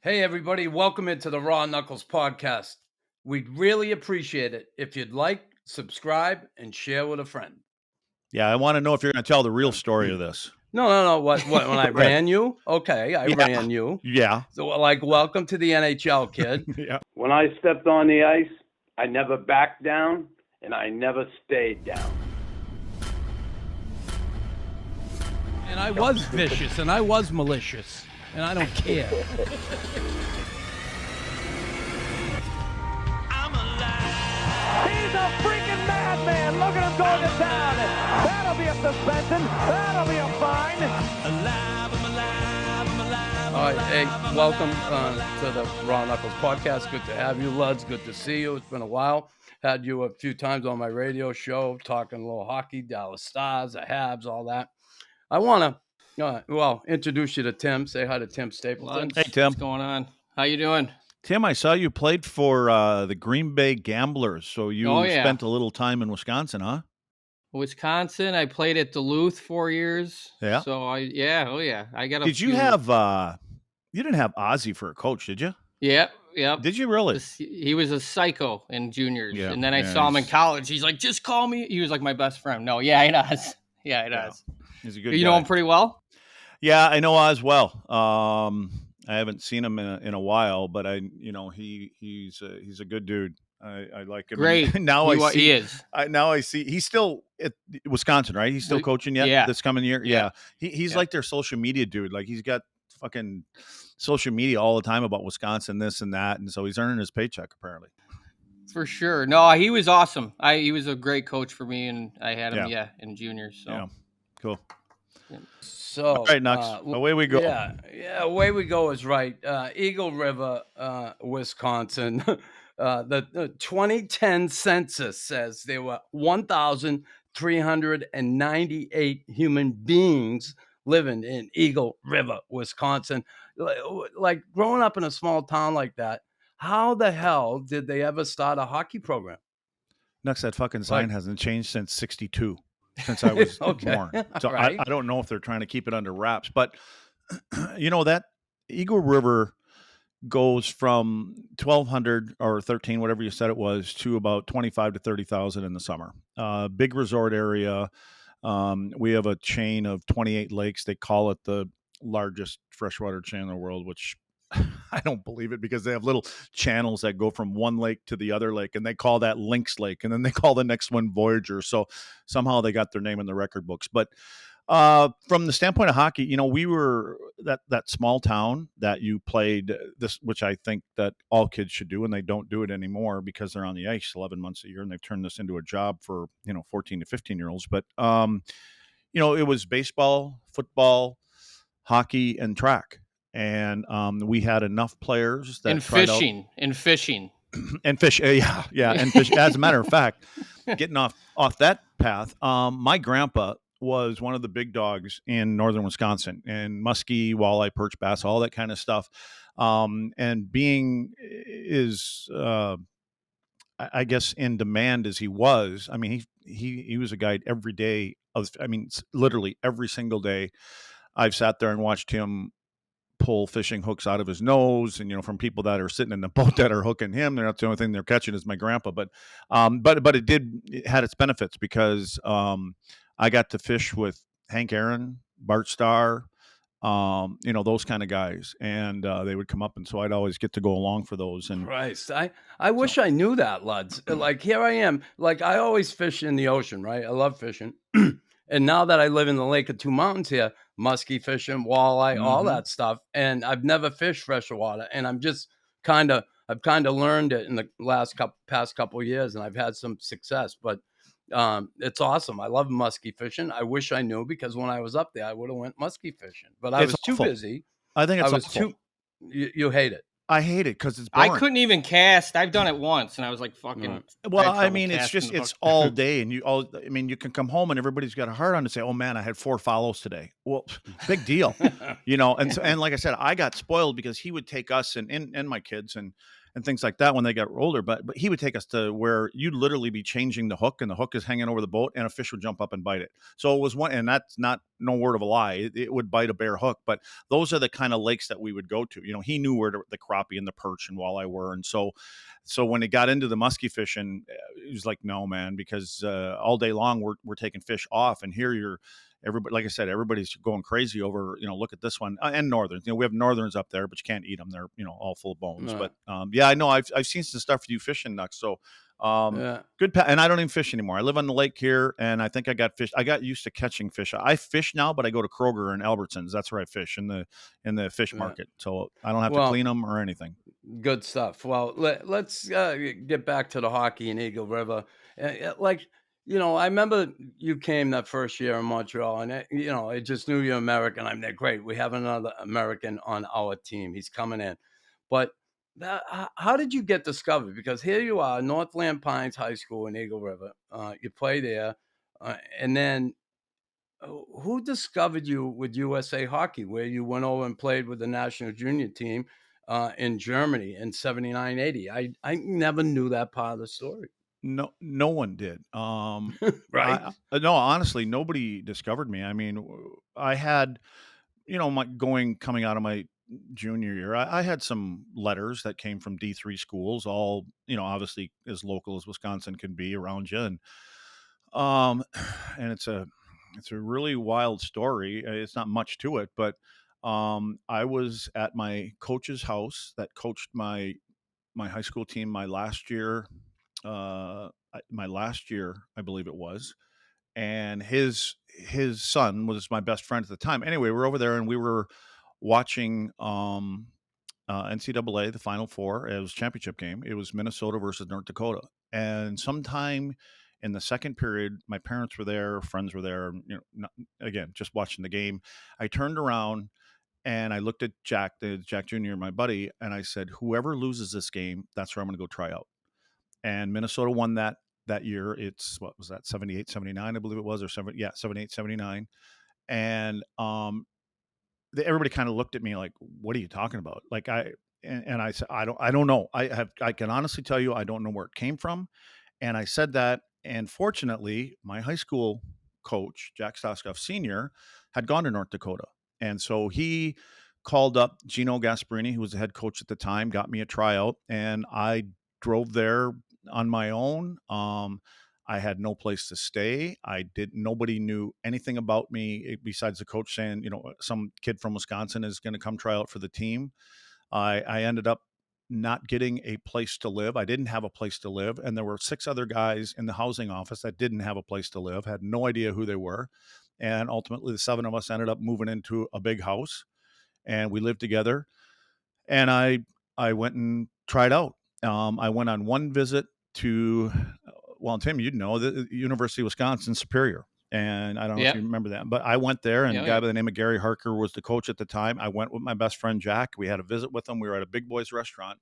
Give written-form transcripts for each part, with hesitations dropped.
Hey, everybody, welcome into the Raw Knuckles podcast. We'd really appreciate it if you'd like, subscribe, and share with a friend. Yeah, I want to know if you're going to tell the real story of this. No. What when I ran you? Okay, I ran you. Yeah. So, welcome to the NHL, kid. Yeah. When I stepped on the ice, I never backed down, and I never stayed down. And I was vicious, and I was malicious, and I don't care. He's a freaking madman. Look at him going to town. That'll be a suspension. That'll be a fine. All right, hey, welcome to the Raw Knuckles podcast. Good to have you, Luds. Good to see you. It's been a while. Had you a few times on my radio show talking a little hockey, Dallas Stars, the Habs, all that. I want to, introduce you to Tim. Say hi to Tim Stapleton. Hey, Tim. What's going on? How you doing? Tim, I saw you played for the Green Bay Gamblers, so you spent a little time in Wisconsin, huh? Wisconsin. I played at Duluth 4 years. Yeah. So I got a Did you have you didn't have Ozzy for a coach, did you? Yep. Did you really? He was a psycho in juniors. Yeah, and then I saw him in college. He's like, just call me. He was like my best friend. No, yeah, he does. Yeah, he does. He's a good You guy. know him pretty well? Yeah, I know Oz well. I haven't seen him in a while, but he's a good dude. I like him. Great. Now He is. Now I see he's still at Wisconsin, right? He's still coaching yet? Yeah. This coming year. Yeah. He's like their social media dude. Like he's got fucking social media all the time about Wisconsin, this and that, and so he's earning his paycheck apparently. For sure. No, he was awesome. He was a great coach for me, and I had him in juniors. So. Yeah. Cool. So, all right, Nux, away we go. Yeah, away we go is right. Eagle River, Wisconsin. The 2010 census says there were 1,398 human beings living in Eagle River, Wisconsin. Like growing up in a small town like that, how the hell did they ever start a hockey program? Nux, that fucking sign hasn't changed since '62. Since I was born. So right. I don't know if they're trying to keep it under wraps, but that Eagle River goes from 1,200 or 13, whatever you said it was, to about 25 to 30,000 in the summer. Big resort area. We have a chain of 28 lakes. They call it the largest freshwater chain in the world, which I don't believe it because they have little channels that go from one lake to the other lake, and they call that Lynx Lake, and then they call the next one Voyager. So somehow they got their name in the record books. But from the standpoint of hockey, we were that small town that you played this, which I think that all kids should do, and they don't do it anymore because they're on the ice 11 months a year, and they've turned this into a job for 14 to 15-year-olds. But it was baseball, football, hockey, and track. And we had enough players that and fishing. and fish. And fish. As a matter of fact, getting off that path, my grandpa was one of the big dogs in northern Wisconsin, and muskie, walleye, perch, bass, all that kind of stuff. And being I guess, in demand as he was, I mean, he was a guide every day literally every single day. I've sat there and watched him pull fishing hooks out of his nose, and from people that are sitting in the boat that are hooking him. They're not the only thing they're catching is my grandpa, but it had its benefits because I got to fish with Hank Aaron, Bart Starr, those kind of guys, and they would come up, and so I'd always get to go along for those. And Christ, I wish I knew that, Luds. Like here I am, like I always fish in the ocean, right? I love fishing. And now that I live in the Lake of Two Mountains here, muskie fishing, walleye, all that stuff, and I've never fished freshwater, and I've kind of learned it in the past couple of years, and I've had some success. But it's awesome. I love muskie fishing. I wish I knew because when I was up there, I would have went muskie fishing, but I was too busy. I think it's You hate it. I hate it because it's boring. I couldn't even cast. I've done it once, and I was like, fucking. Well, I mean, it's all day, and you can come home and everybody's got a heart on to say, "Oh man, I had 4 follows today." Well, big deal, And like I said, I got spoiled because he would take us and my kids, and and things like that when they got older. But he would take us to where you'd literally be changing the hook, and the hook is hanging over the boat, and a fish would jump up and bite it. So it was one, and that's not no word of a lie. It would bite a bare hook. But those are the kind of lakes that we would go to. You know, he knew where the crappie and the perch and walleye were, and so when it got into the muskie fishing, it was like, no, man, because all day long we're taking fish off, and here everybody, like I said, everybody's going crazy over, look at this one, and northerns. We have northerns up there, but you can't eat them. They're, all full of bones. Right. But yeah, I know I've seen some stuff for you fishing, Nux. So good. And I don't even fish anymore. I live on the lake here, and I think I got fish. I got used to catching fish. I fish now, but I go to Kroger and Albertsons. That's where I fish in the fish market. So I don't have to clean them or anything. Good stuff. Well, let's get back to the hockey in Eagle River. I remember you came that first year in Montreal, and I just knew you're American. I'm there. Great. We have another American on our team. He's coming in. But how did you get discovered? Because here you are, Northland Pines High School in Eagle River. You play there. And then who discovered you with USA Hockey, where you went over and played with the national junior team in Germany in 79, 80? I never knew that part of the story. No one did. Right. No, honestly, nobody discovered me. I mean, I had, coming out of my junior year, I had some letters that came from D3 schools, all, obviously as local as Wisconsin can be around you. And it's a really wild story. It's not much to it, but I was at my coach's house that coached my high school team my last year, I believe it was, and his son was my best friend at the time. Anyway, we're over there and we were watching NCAA, the Final Four. It was a championship game. It was Minnesota versus North Dakota, and sometime in the second period, my parents were there, friends were there. Again, just watching the game. I turned around and I looked at Jack Jr., my buddy, and I said, "Whoever loses this game, that's where I'm going to go try out." And Minnesota won that year. It's, what was that, 78, 79, I believe it was, or 78, 79. And everybody kind of looked at me like, "What are you talking about?" Like I said, I don't know. I can honestly tell you, I don't know where it came from. And I said that, and fortunately, my high school coach, Jack Stoskoff Sr., had gone to North Dakota. And so he called up Gino Gasparini, who was the head coach at the time, got me a tryout, and I drove there on my own. I had no place to stay. Nobody knew anything about me besides the coach saying, some kid from Wisconsin is going to come try out for the team. I ended up not getting a place to live. I didn't have a place to live. And there were 6 other guys in the housing office that didn't have a place to live, had no idea who they were. And ultimately the 7 of us ended up moving into a big house, and we lived together. And I went and tried out. I went on one visit to, Tim, the University of Wisconsin Superior. And I don't know if you remember that, but I went there, and a guy by the name of Gary Harker was the coach at the time. I went with my best friend, Jack. We had a visit with him. We were at a Big Boys restaurant,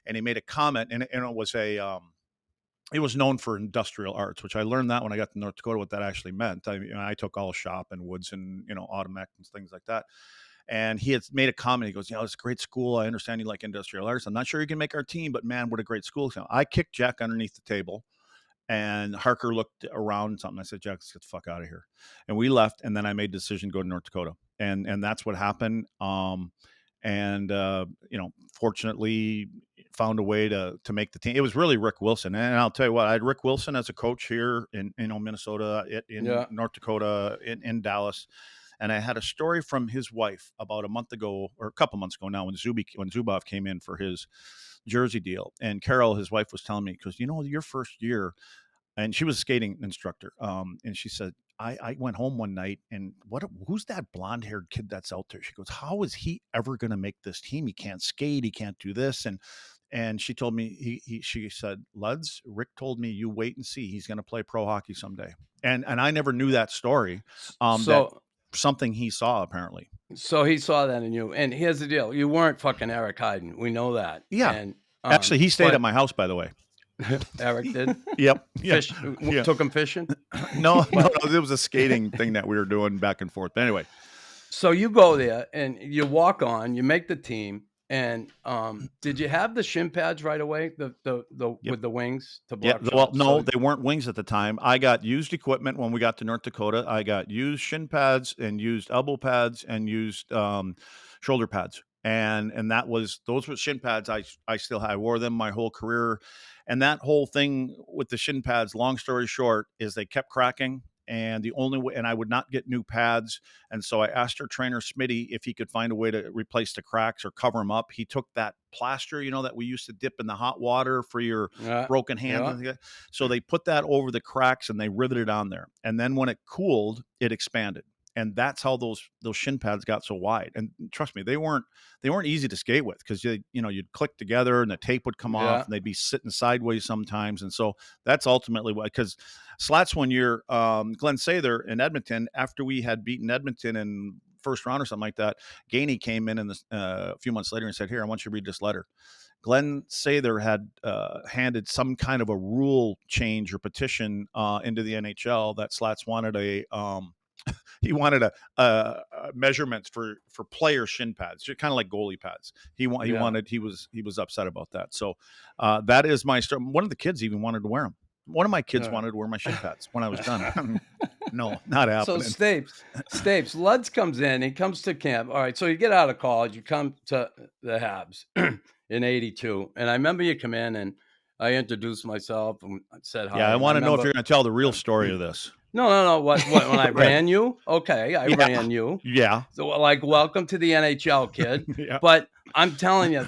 and he made a comment, and it was it was known for industrial arts, which I learned that when I got to North Dakota, what that actually meant. I took all shop and woods and, Automech and things like that. And he had made a comment. He goes, "It's a great school. I understand you like industrial arts. I'm not sure you can make our team, but man, what a great school." So I kicked Jack underneath the table, and Harker looked around and something. I said, "Jack, let's get the fuck out of here." And we left. And then I made the decision to go to North Dakota. And that's what happened. Fortunately found a way to make the team. It was really Rick Wilson. And I'll tell you what, I had Rick Wilson as a coach here in Minnesota, in North Dakota, in Dallas. And I had a story from his wife about a month ago, or a couple months ago now, when Zubov came in for his jersey deal. And Carol, his wife, was telling me, because, your first year, and she was a skating instructor. And she said, I went home one night, and who's that blonde-haired kid that's out there? She goes, "How is he ever going to make this team? He can't skate. He can't do this." And she told me, she said, "Luds, Rick told me, you wait and see. He's going to play pro hockey someday." And I never knew that story. That something he saw, apparently. So he saw that in you. And here's the deal. You weren't fucking Eric Heiden. We know that. Yeah. And, actually, he stayed at my house, by the way. Eric did? Yep. Took him fishing? No, it was a skating thing that we were doing back and forth. But anyway. So you go there and you walk on, you make the team, And did you have the shin pads right away? The Yep. with the wings to Yeah, block well, shots? no, So, they weren't wings at the time. I got used equipment when we got to North Dakota. I got used shin pads and used elbow pads and used shoulder pads. And those were shin pads I still had. I wore them my whole career. And that whole thing with the shin pads, long story short, is they kept cracking. And the only way, and I would not get new pads. And so I asked our trainer, Smitty, if he could find a way to replace the cracks or cover them up. He took that plaster, that we used to dip in the hot water for your broken hands. yeah. And so they put that over the cracks and they riveted on there. And then when it cooled, it expanded. And that's how those shin pads got so wide. And trust me, they weren't easy to skate with, because you'd click together and the tape would come off and they'd be sitting sideways sometimes. And so that's ultimately why, because Slats one year, Glenn Sather in Edmonton, after we had beaten Edmonton in first round or something like that, Gainey came in a few months later and said, "Here, I want you to read this letter." Glenn Sather had handed some kind of a rule change or petition into the NHL that Slats wanted he wanted a measurements for player shin pads, kind of like goalie pads. He was upset about that. So that is my story. One of the kids even wanted to wear them. One of my kids wanted to wear my shin pads when I was done. No, not happening. So Stapes, Luds comes in. He comes to camp. All right, so you get out of college. You come to the Habs in '82, and I remember you come in, and I introduced myself and said hi. Yeah, I want to know if you're going to tell the real story of this. No. What when I ran you? Okay, I ran you. Yeah. So welcome to the NHL, kid. Yeah. But I'm telling you,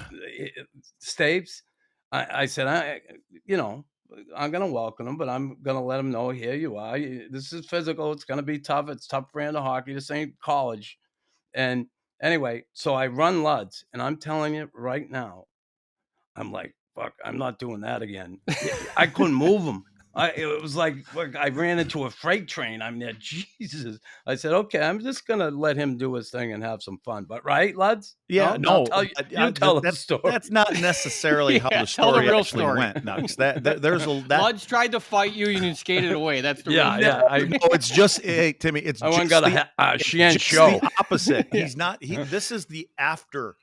Stapes, I said, I'm going to welcome him, but I'm going to let him know, here you are. This is physical. It's going to be tough. It's tough brand of hockey. This ain't college. And anyway, so I run Luds, and I'm telling you right now, I'm like, fuck, I'm not doing that again. I couldn't move him. It was like I ran into a freight train. I'm there, Jesus. I said, okay, I'm just going to let him do his thing and have some fun. But right, Luds? Yeah, no. Tell the story. That's not necessarily how the tell the story real actually story. went. No, there's a Luds tried to fight you and you skated away. That's the real No, it's just, hey, Timmy, it's I just got a Sheehan show. the opposite. This is the after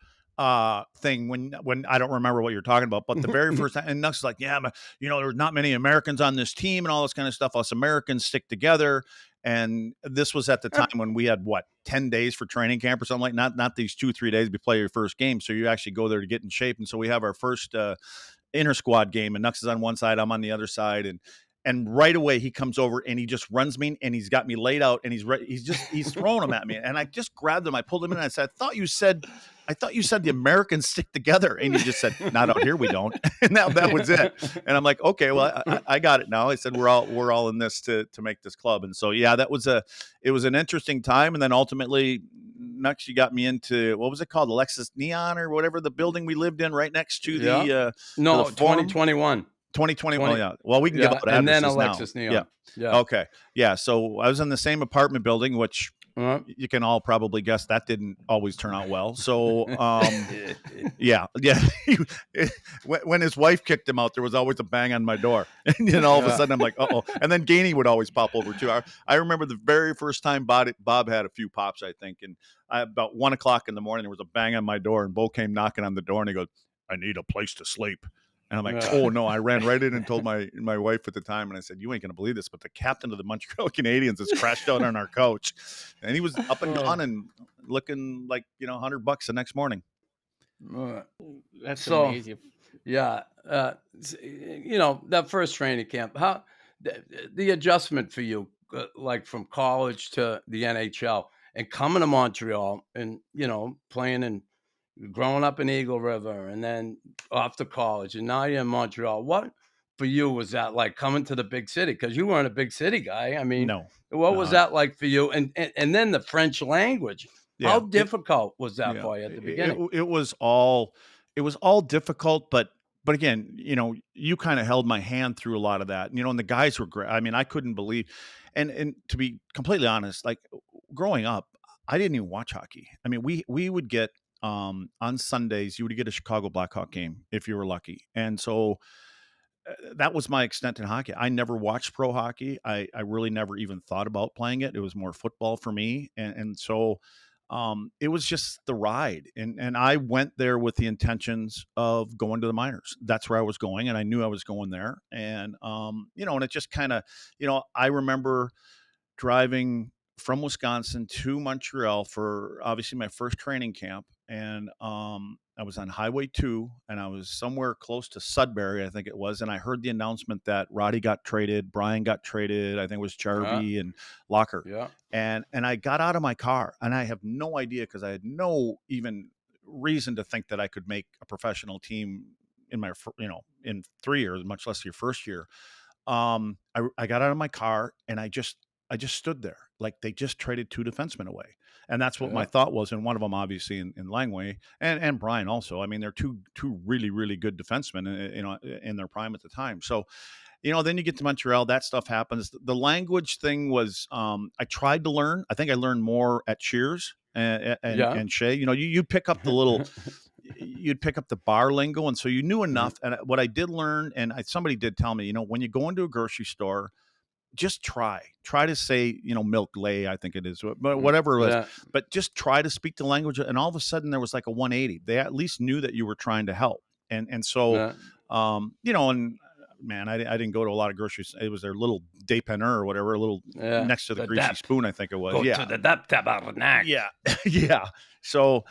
thing when I don't remember what you're talking about, but the very first time, and Nux is like, yeah, there's not many Americans on this team and all this kind of stuff. Us Americans stick together. And this was at the time when we had 10 days for training camp or something like not these 2-3 days we play your first game. So you actually go there to get in shape. And so we have our first inter squad game, and Nux is on one side, I'm on the other side, and right away he comes over and he just runs me, and he's got me laid out, and he's throwing them at me, and I just grabbed him. I pulled him in, and I said, I thought you said the Americans stick together, and he just said, not out here, we don't. And that was it. And I'm like, okay, well, I got it now. I said, we're all in this to make this club. And so yeah, it was an interesting time. And then ultimately, Nux, you got me into, what was it called, Alexis Neon or whatever, the building we lived in right next to the 2021. 2020. Yeah. Well, we can give out addresses and then Alexis now. Neon. Yeah. Okay. Yeah. So I was in the same apartment building, which you can all probably guess that didn't always turn out well. So, yeah. When his wife kicked him out, there was always a bang on my door, and then all of a sudden I'm like, uh-oh. And then Gainey would always pop over too. I remember the very first time Bob had a few pops, I think, and about 1 o'clock in the morning, there was a bang on my door, and Bo came knocking on the door, and he goes, I need a place to sleep. And I'm like, oh, no. I ran right in and told my wife at the time, and I said, you ain't going to believe this, but the captain of the Montreal Canadiens has crashed out on our couch. And he was up and gone and looking like, $100 the next morning. That's amazing. Yeah. That first training camp, how the adjustment for you, like from college to the NHL and coming to Montreal and, playing and growing up in Eagle River and then off to college, and now you're in Montreal. What for you was that like, coming to the big city? Because you weren't a big city guy. I mean, no. What was that like for you? And then the French language. Yeah. How difficult was that for you at the beginning? It was all difficult, but again, you kind of held my hand through a lot of that. And the guys were great. I mean, I couldn't believe, and to be completely honest, like growing up, I didn't even watch hockey. I mean, we would get on Sundays, you would get a Chicago Blackhawk game if you were lucky. And so that was my extent in hockey. I never watched pro hockey. I really never even thought about playing it. It was more football for me. And so it was just the ride. And I went there with the intentions of going to the minors. That's where I was going. And I knew I was going there. And, and it just kind of, I remember driving from Wisconsin to Montreal for obviously my first training camp. And I was on Highway 2 and I was somewhere close to Sudbury, I think it was. And I heard the announcement that Roddy got traded, Brian got traded, I think it was Jarvie and Locker. Yeah. And I got out of my car and I have no idea, because I had no even reason to think that I could make a professional team in my, in 3 years, much less your first year. I got out of my car and I just stood there like they just traded 2 defensemen away. And that's what my thought was. And one of them, obviously, in Langway and Brian also. I mean, they're two really, really good defensemen, in their prime at the time. So, then you get to Montreal, that stuff happens. The language thing was, I tried to learn. I think I learned more at Cheers and Shea. You pick up the little, you'd pick up the bar lingo. And so you knew enough. And what I did learn, and somebody did tell me, when you go into a grocery store, just try to say, milk lay, I think it is, but whatever it was, but just try to speak the language. And all of a sudden there was like a 180. They at least knew that you were trying to help. And so, and man, I didn't go to a lot of groceries. It was their little dépanneur or whatever, a little next to the greasy spoon, I think it was. Go to the tabernacle. Yeah. Yeah. So,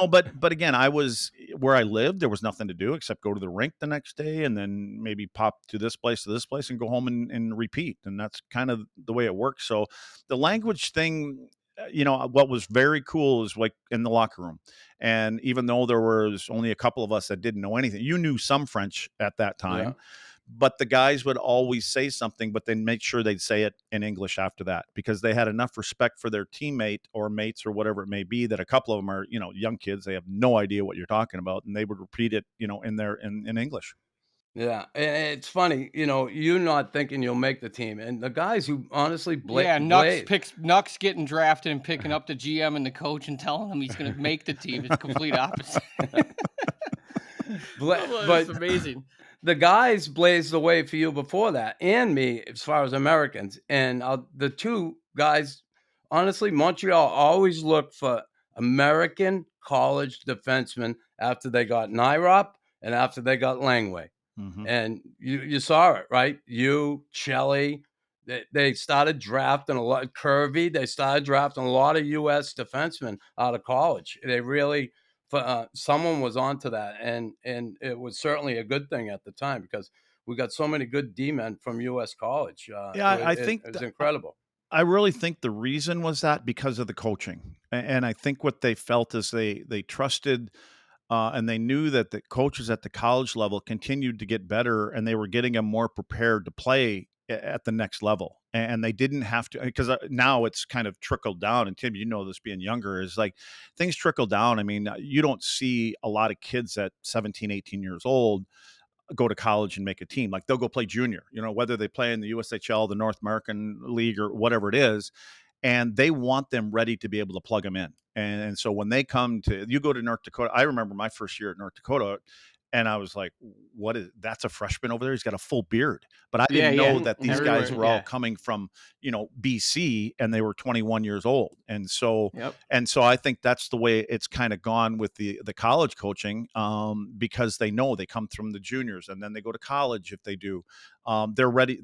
but again, I was where I lived. There was nothing to do except go to the rink the next day and then maybe pop to this place and go home and repeat. And that's kind of the way it works. So the language thing, what was very cool is like in the locker room. And even though there was only a couple of us that didn't know anything, you knew some French at that time. Yeah. But the guys would always say something, but then make sure they'd say it in English after that, because they had enough respect for their teammate or mates or whatever it may be, that a couple of them are, young kids. They have no idea what you're talking about. And they would repeat it, in English. Yeah. And it's funny, you're not thinking you'll make the team. And the guys who honestly Nuck's getting drafted and picking up the GM and the coach and telling him he's going to make the team. It's complete opposite. But it's amazing. The guys blazed the way for you before that, and me, as far as Americans. And the 2 guys, honestly, Montreal always looked for American college defensemen after they got Nyrop and after they got Langway. Mm-hmm. And you saw it, right? You, Chelly, they started drafting a lot. Curvy, they started drafting a lot of U.S. defensemen out of college. They really... someone was onto that, and it was certainly a good thing at the time, because we got so many good D-men from U.S. college. I think it's incredible. I really think the reason was that because of the coaching, and I think what they felt is they trusted, and they knew that the coaches at the college level continued to get better, and they were getting them more prepared to play at the next level. And they didn't have to, because now it's kind of trickled down. And Tim, this being younger, is like things trickle down. I mean, you don't see a lot of kids at 17, 18 years old go to college and make a team. Like they'll go play junior, whether they play in the USHL, the North American League, or whatever it is. And they want them ready to be able to plug them in. And so when they you go to North Dakota, I remember my first year at North Dakota, and I was like, that's a freshman over there? He's got a full beard. But I didn't know that these guys were all coming from, BC, and they were 21 years old. And so, I think that's the way it's kind of gone with the college coaching, because they know they come from the juniors and then they go to college. If they do, they're ready.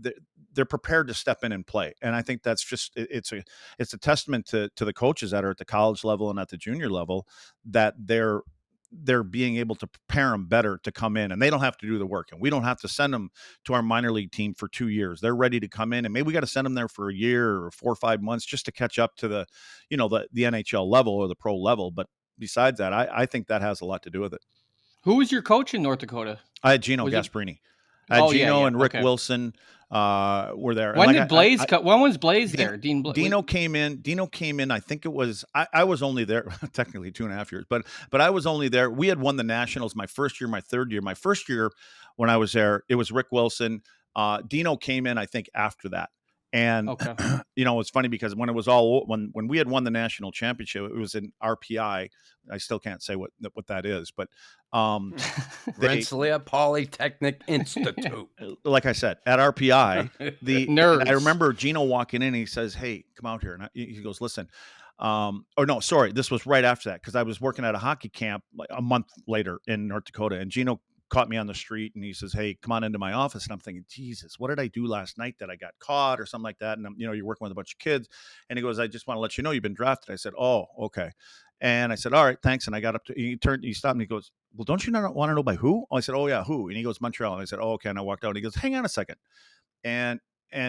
They're prepared to step in and play. And I think that's just, it's a testament to the coaches that are at the college level and at the junior level, that they're being able to prepare them better to come in, and they don't have to do the work, and we don't have to send them to our minor league team for 2 years. They're ready to come in, and maybe we got to send them there for a year or 4 or 5 months just to catch up to the NHL level or the pro level. But besides that, I think that has a lot to do with it. Who was your coach in North Dakota? I had Gino Gasparini. I had Gino and Rick Wilson were there. When did Blaze come? When was Blaze there? Dino came in. I think it was. I was only there technically 2.5 years, but I was only there. We had won the Nationals my first year, my third year. My first year when I was there, it was Rick Wilson. Dino came in, I think, after that. And it's funny because when it was when we had won the national championship, it was in RPI. I still can't say what that is, but Rensselaer Polytechnic Institute. Like I said, at RPI, the nerds. I remember Gino walking in and he says, "Hey, come out here." And he goes, "Listen, Or no, sorry, this was right after that because I was working at a hockey camp like a month later in North Dakota, and Gino caught me on the street and he says, "Hey, come on into my office." And I'm thinking, Jesus, what did I do last night that I got caught or something like that? And you're working with a bunch of kids. And he goes, "I just want to let you know you've been drafted." I said, "Oh, okay." And I said, "All right, thanks." And I got up to, he stopped me. He goes, "Well, don't you not want to know by who?" I said, "Oh yeah, who?" And he goes, "Montreal." And I said, "Oh, okay." And I walked out and he goes, "Hang on a second." And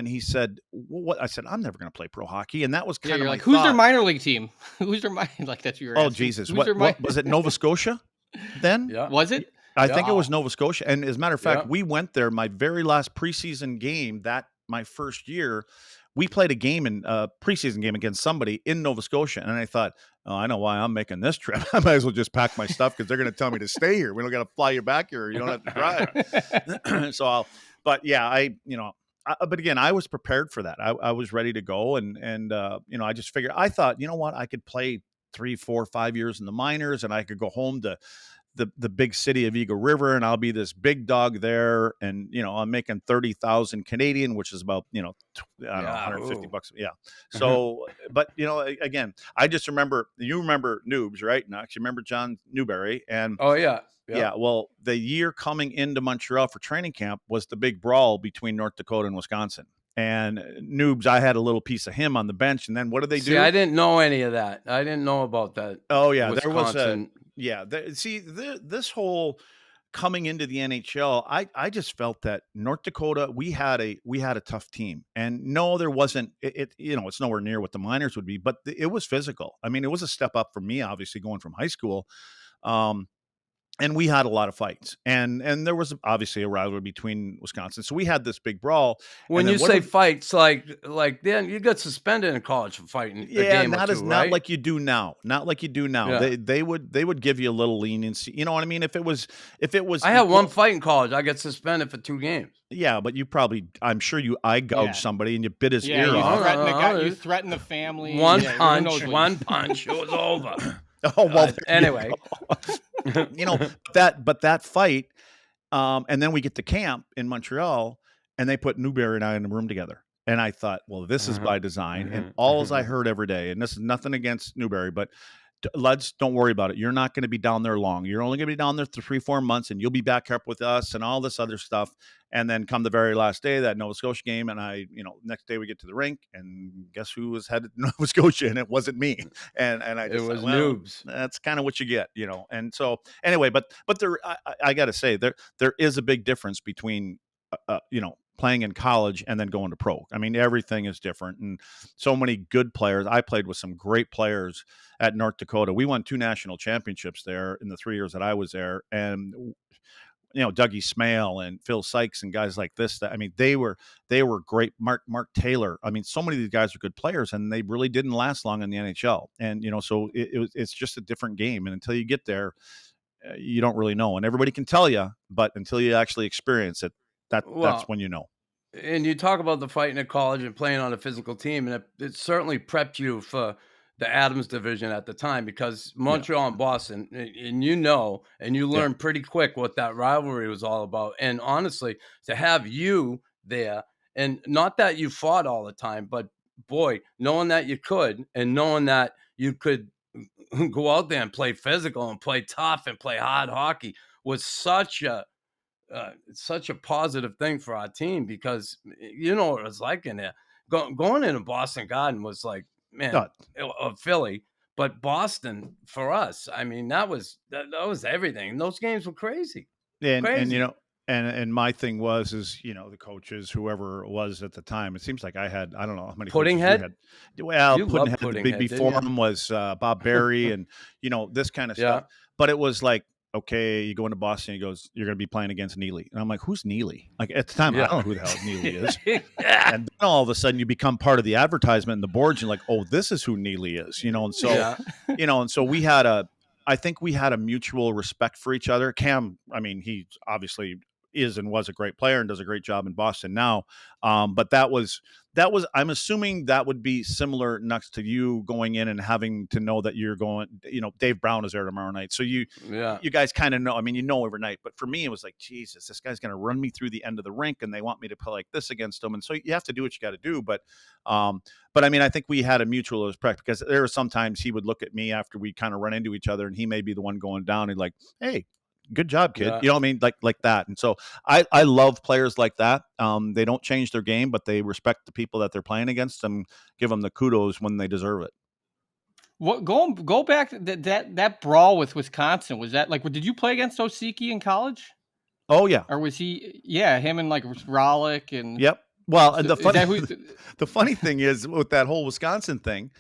he said, well, "What?" I said, "I'm never going to play pro hockey." And that was kind of you're my like, who's their thought. minor league team? Who's their minor? Like that's what you're Oh asking. Jesus! Who's What their minor- was it? Nova Scotia? Then Yeah. Was it? I think it was Nova Scotia. And as a matter of fact, Yeah. we went there. My very last preseason game my first year, we played a game in a preseason game against somebody in Nova Scotia. And I thought, oh, I know why I'm making this trip. I might as well just pack my stuff because they're going to tell me to stay here. We don't got to fly you back here. You don't have to drive. But yeah, but again, I was prepared for that. I was ready to go. And I just figured, I thought, you know what, I could play 3, 4, 5 years in the minors and I could go home to the big city of Eagle River and I'll be this big dog there. And, I'm making 30,000 Canadian, which is about, I don't know, 150 bucks. Yeah. So, but again, I just remember, you remember Noobs, right? Knox, you remember John Newberry and Oh yeah. yeah. Well, the year coming into Montreal for training camp was the big brawl between North Dakota and Wisconsin. And Noobs, I had a little piece of him on the bench. And then what did they do? I didn't know any of that. I didn't know about that. Oh yeah, Wisconsin. This whole coming into the NHL, I just felt that North Dakota, we had a tough team, and no, there wasn't. It's nowhere near what the minors would be, but it was physical. I mean, it was a step up for me, obviously going from high school. And we had a lot of fights, and there was obviously a rivalry between Wisconsin. So we had this big brawl. When you say fights, like then you got suspended in college for fighting. Yeah, a game not or two, not right? like you do now. Not like you do now. Yeah. They would give you a little leniency. You know what I mean? If it was, I had one fight in college. I got suspended for 2 games. Yeah, but I'm sure you eye gouged somebody and you bit his ear you off. threaten the guy, you threaten the family. One punch, it was over. Oh well. Anyway, but that fight, and then we get to camp in Montreal, and they put Newberry and I in the room together, and I thought, well, this is by design. And all I heard every day, and this is nothing against Newberry, but Luds, don't worry about it. You're not going to be down there long. You're only going to be down there 3-4 months, and you'll be back up with us and all this other stuff. And then come the very last day, that Nova Scotia game, and next day we get to the rink, and guess who was headed to Nova Scotia? And it wasn't me. And I just it was thought, Noobs. That's kind of what you get, And so anyway, but there, I got to say there is a big difference between playing in college and then going to pro. I mean, everything is different, and so many good players. I played with some great players at North Dakota. We won 2 national championships there in the 3 years that I was there, and Dougie Smale and Phil Sykes and guys like this. That, I mean, they were great. Mark Taylor. I mean, so many of these guys are good players, and they really didn't last long in the NHL. And so it's just a different game. And until you get there, you don't really know. And everybody can tell you, but until you actually experience it, that's when you know. And you talk about the fighting at college and playing on a physical team, and it certainly prepped you for the Adams division at the time, because Montreal and Boston, and you learn pretty quick what that rivalry was all about. And honestly, to have you there, and not that you fought all the time, but boy, knowing that you could, and knowing that you could go out there and play physical and play tough and play hard hockey was such a positive thing for our team, because you know what it was like in there. Going into Boston Garden was like, man, of Philly, but Boston for us, I mean, that was everything. Those games were crazy. And and my thing was the coaches, whoever it was at the time, it seems like I don't know how many Puddinghead. Puddinghead. The big before him was Bob Berry, and this kind of stuff. But it was like, okay, you go into Boston, he goes, you're going to be playing against Neely. And I'm like, who's Neely? Like, at the time, I don't know who the hell Neely is. And then all of a sudden you become part of the advertisement and the boards. You're like, oh, this is who Neely is, and so, and so I think we had a mutual respect for each other. Cam, I mean, he's obviously is and was a great player and does a great job in Boston now. But that was, I'm assuming that would be similar next to you going in and having to know that you're going, Dave Brown is there tomorrow night. So you guys kind of know, I mean, overnight, but for me, it was like, Jesus, this guy's going to run me through the end of the rink and they want me to play like this against him. And so you have to do what you got to do. But I mean, I think we had a mutual respect, because there were sometimes he would look at me after we kind of run into each other and he may be the one going down and like, hey, good job, kid. Yeah. You know what I mean? Like that. And so I love players like that. They don't change their game, but they respect the people that they're playing against and give them the kudos when they deserve it. What go back to that brawl with Wisconsin, was that like, did you play against Osiki in college? Oh yeah. Or was he, him and like Rollick and Yep. Well, and the the funny thing is with that whole Wisconsin thing,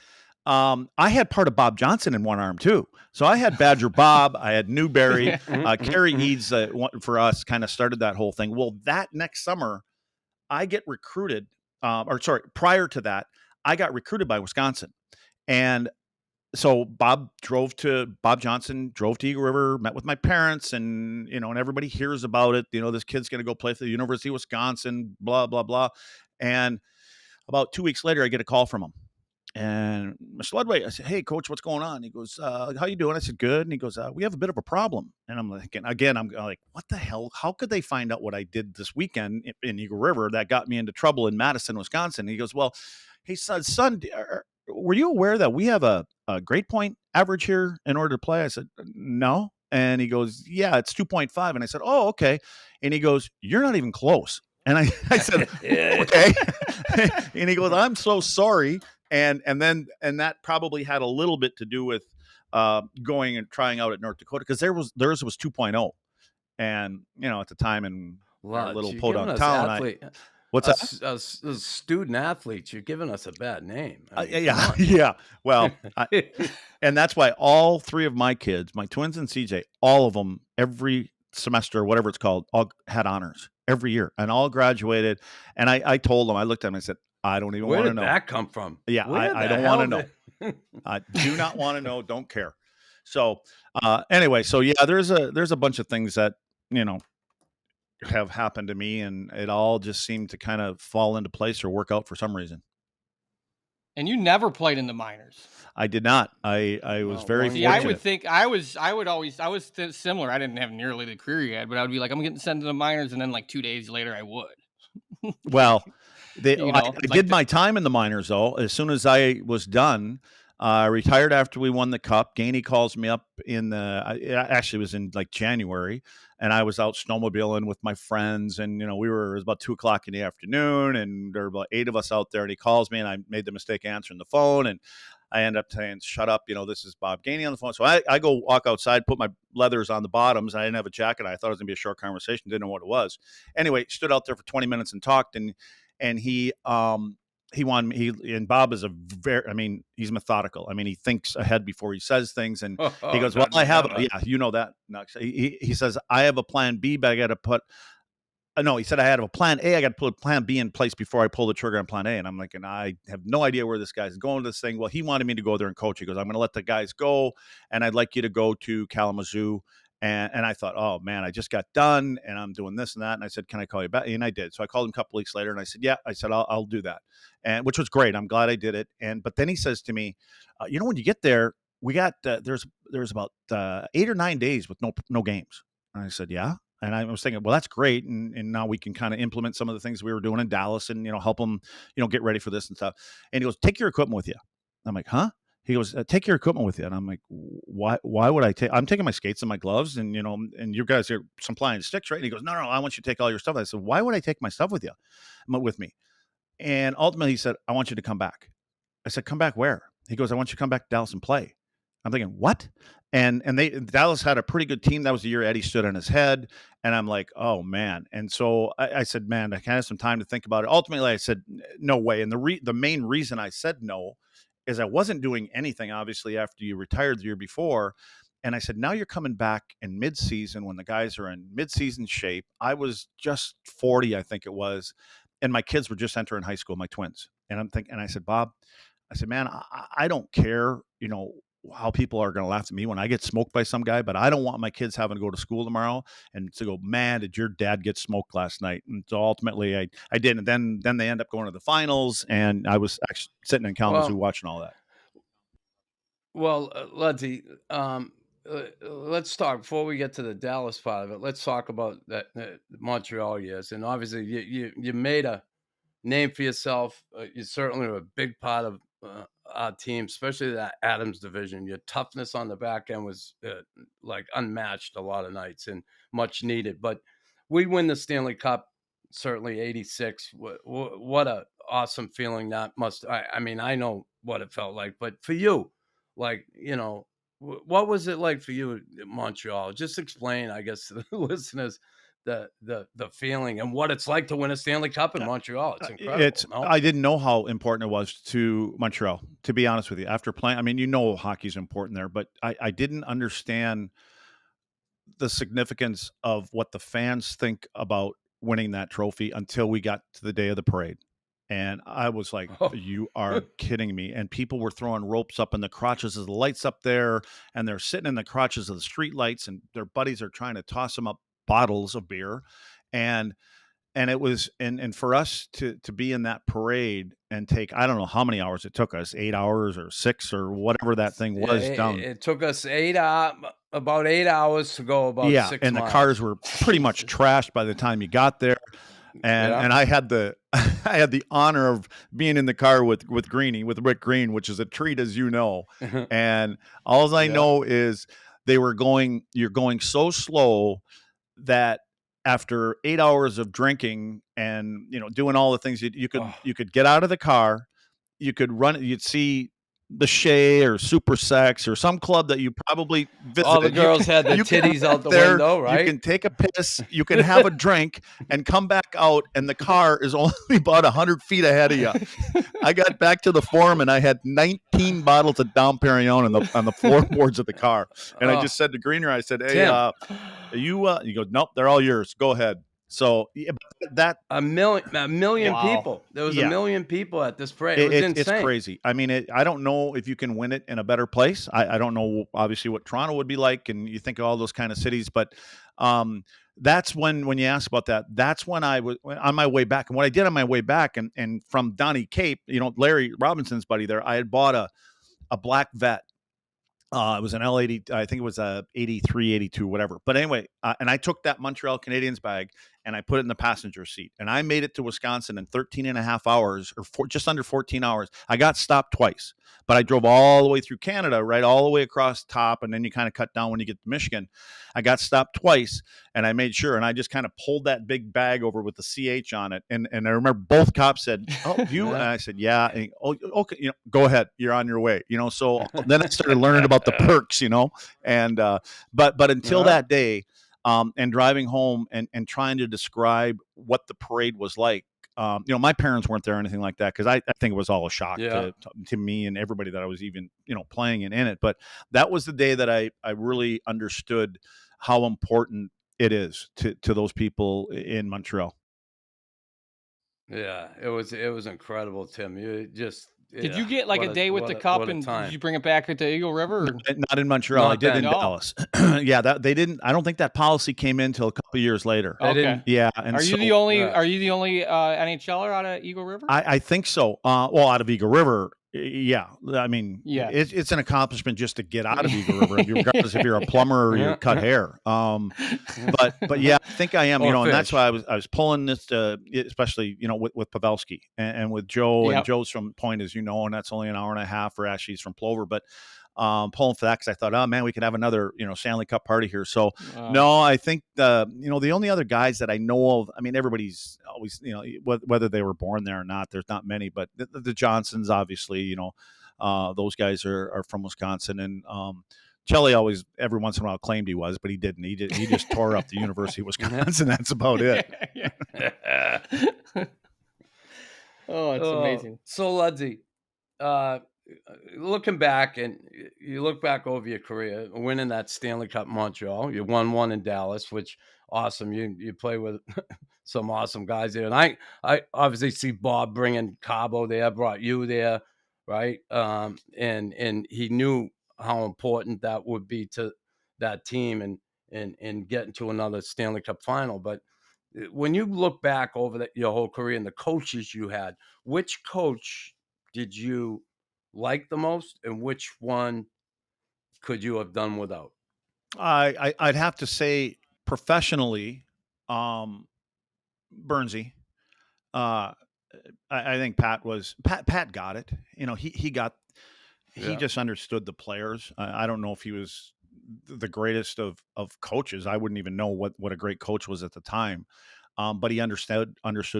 I had part of Bob Johnson in one arm too. So I had Badger Bob, I had Newberry, Kerry Eads for us kind of started that whole thing. Well, that next summer I get recruited, prior to that, I got recruited by Wisconsin. And so Bob Johnson drove to Eagle River, met with my parents, and, and everybody hears about it. This kid's going to go play for the University of Wisconsin, blah, blah, blah. And about 2 weeks later, I get a call from him. And Mr. Ludwig, I said, hey, coach, what's going on? He goes, how you doing? I said, good. And he goes, we have a bit of a problem. And I'm like, I'm like, what the hell? How could they find out what I did this weekend in Eagle River that got me into trouble in Madison, Wisconsin? And he goes, well, he said, son, were you aware that we have a grade point average here in order to play? I said, no. And he goes, yeah, it's 2.5. And I said, oh, okay. And he goes, you're not even close. And I said, okay. And he goes, I'm so sorry. And that probably had a little bit to do with going and trying out at North Dakota, because theirs was 2.0. And, at the time in our little podunk town, what's that? As student athletes, you're giving us a bad name. I mean, yeah. Well, and that's why all three of my kids, my twins and CJ, all of them, every semester, whatever it's called, all had honors every year and all graduated. And I told them, I looked at them, I said, I don't even want to know. Where did that come from? Yeah, I don't want to know. I do not want to know. Don't care. So anyway, so yeah, there's a bunch of things that, have happened to me, and it all just seemed to kind of fall into place or work out for some reason. And you never played in the minors. I did not. I was very fortunate. I would think I was similar. I didn't have nearly the career you had, but I would be like, I'm getting sent to the minors, and then like 2 days later I would. Well, I did my time in the minors, though. As soon as I was done, I retired after we won the cup. Gainey calls me up it actually was in like January, and I was out snowmobiling with my friends, and it was about 2:00 in the afternoon, and there were about 8 of us out there, and he calls me, and I made the mistake of answering the phone, and I end up saying, shut up, this is Bob Gainey on the phone. So I go walk outside, put my leathers on the bottoms. I didn't have a jacket. I thought it was gonna be a short conversation. Didn't know what it was. Anyway, stood out there for 20 minutes and talked, and he wanted me. And Bob is he's methodical. I mean, he thinks ahead before he says things. And he goes, well, I have, that. He says, I have a plan B, but I got to put, no, he said I had a plan A. I got to put plan B in place before I pull the trigger on plan A. And I'm like, and I have no idea where this guy's going to this thing. Well, he wanted me to go there and coach. He goes, I'm going to let the guys go, and I'd like you to go to Kalamazoo. And I thought, oh man, I just got done and I'm doing this and that. And I said, can I call you back? And I did. So I called him a couple weeks later and I said, yeah, I'll do that. And which was great. I'm glad I did it. But then he says to me, when you get there, we got, there's about 8 or 9 days with no games. And I said, yeah. And I was thinking, well, that's great. And now we can kind of implement some of the things we were doing in Dallas and, help them, get ready for this and stuff. And he goes, take your equipment with you. I'm like, huh? He goes, take your equipment with you. And I'm like, why would I take, I'm taking my skates and my gloves and, and you guys are supplying sticks, right? And he goes, no, I want you to take all your stuff. I said, why would I take my stuff with me? And ultimately he said, I want you to come back. I said, come back where? He goes, I want you to come back to Dallas and play. I'm thinking, what? And Dallas had a pretty good team. That was the year Eddie stood on his head. And I'm like, oh man. And so I said, man, I can have some time to think about it. Ultimately I said, no way. And the main reason I said no is I wasn't doing anything, obviously, after you retired the year before. And I said, now you're coming back in mid-season when the guys are in mid-season shape. I was just 40, I think it was. And my kids were just entering high school, my twins. And I said, Bob, man, I don't care, how people are going to laugh at me when I get smoked by some guy, but I don't want my kids having to go to school tomorrow and to go, man, did your dad get smoked last night? And so ultimately I did. And then they end up going to the finals, and I was actually sitting in Kalamazoo watching all that. Well, Ludwig, let's talk before we get to the Dallas part of it. Let's talk about that Montreal years, and obviously you made a name for yourself. You certainly were a big part of our team, especially that Adams division. Your toughness on the back end was like unmatched a lot of nights and much needed. But we win the Stanley Cup, certainly '86. What a awesome feeling that must. I mean, I know what it felt like, but for you, like, what was it like for you in Montreal? Just explain, I guess, to the listeners the feeling and what it's like to win a Stanley Cup in Montreal. It's incredible. I didn't know how important it was to Montreal, to be honest with you. After playing, I mean, hockey's important there, but I didn't understand the significance of what the fans think about winning that trophy until we got to the day of the parade. And I was like, you are kidding me. And people were throwing ropes up in the crotches of the lights up there, and they're sitting in the crotches of the street lights, and their buddies are trying to toss them up bottles of beer. And it was, and for us to be in that parade and take, I don't know how many hours it took us, 8 hours or 6 or whatever that thing was down. It took us about 8 hours to go about 6 and miles. The cars were pretty much trashed by the time you got there. And I had the honor of being in the car with Gainey, with Rick Green, which is a treat, as you know. And all I know is you're going so slow that after 8 hours of drinking and doing all the things you could get out of the car, you could run, you'd see the Shea or Super Sex or some club that you probably visited. All the girls had their titties out the window, right? You can take a piss, you can have a drink, and come back out, and the car is only about 100 feet ahead of you. I got back to the forum, and I had 19 bottles of Dom Perignon on the floorboards of the car. And I just said to Greener, I said, hey, you go, nope, they're all yours. Go ahead. So that a million people. There was a million people at this parade. It was insane. It's crazy. I mean, I don't know if you can win it in a better place. I don't know, obviously, what Toronto would be like, and you think of all those kind of cities. But that's when you ask about that. That's when I was on my way back, and what I did on my way back, and from Donnie Cape, Larry Robinson's buddy there, I had bought a black vet. It was an L80, I think it was a 83, 82, whatever. But anyway, and I took that Montreal Canadiens bag and I put it in the passenger seat. And I made it to Wisconsin in 13 and a half hours, or just under 14 hours. I got stopped twice, but I drove all the way through Canada, right, all the way across the top, and then you kind of cut down when you get to Michigan. I got stopped twice, and I made sure, and I just kind of pulled that big bag over with the CH on it. And I remember both cops said, "Oh, you?" And I said, "Yeah." And, "Oh, okay, go ahead. You're on your way." So then I started learning about the perks, and but until that day, and driving home and trying to describe what the parade was like. My parents weren't there or anything like that, because I think it was all a shock to me and everybody that I was even, playing in it. But that was the day that I really understood how important it is to those people in Montreal. Yeah, it was incredible, Tim. You just did you get like a day with the cup, and did you bring it back at the Eagle River? Not in Montreal. I did in Dallas. Yeah, they didn't. I don't think that policy came in until a couple of years later. Okay. Yeah. And are you the only NHLer out of Eagle River? I think so. Out of Eagle River. Yeah, I mean, it's an accomplishment just to get out of Eagle River, regardless if you're a plumber or you cut hair. But yeah, I think I am. And that's why I was pulling this, especially with Pavelski and with Joe, and Joe's from Point, as you know, and that's only an hour and a half. For Ashley, he's from Plover, but pulling for that because I thought, oh man, we could have another Stanley Cup party here. So no, I think the only other guys that I know of, I mean, everybody's always whether they were born there or not, there's not many, but the Johnsons, obviously, those guys are from Wisconsin, and Chelly always every once in a while claimed he was, but he didn't. He just tore up the University of Wisconsin. That's about it. Oh, it's amazing. So Ludwig, looking back, and you look back over your career, winning that Stanley Cup in Montreal, you won one in Dallas, which awesome. You play with some awesome guys there, and I obviously see Bob bringing Cabo there, brought you there, right? And he knew how important that would be to that team and getting to another Stanley Cup final. But when you look back over your whole career and the coaches you had, which coach did you like the most, and which one could you have done without? I'd have to say professionally, Bernsey. Uh, I think Pat got it. You know, he just understood the players. I don't know if he was the greatest of coaches. I wouldn't even know what a great coach was at the time. But he understood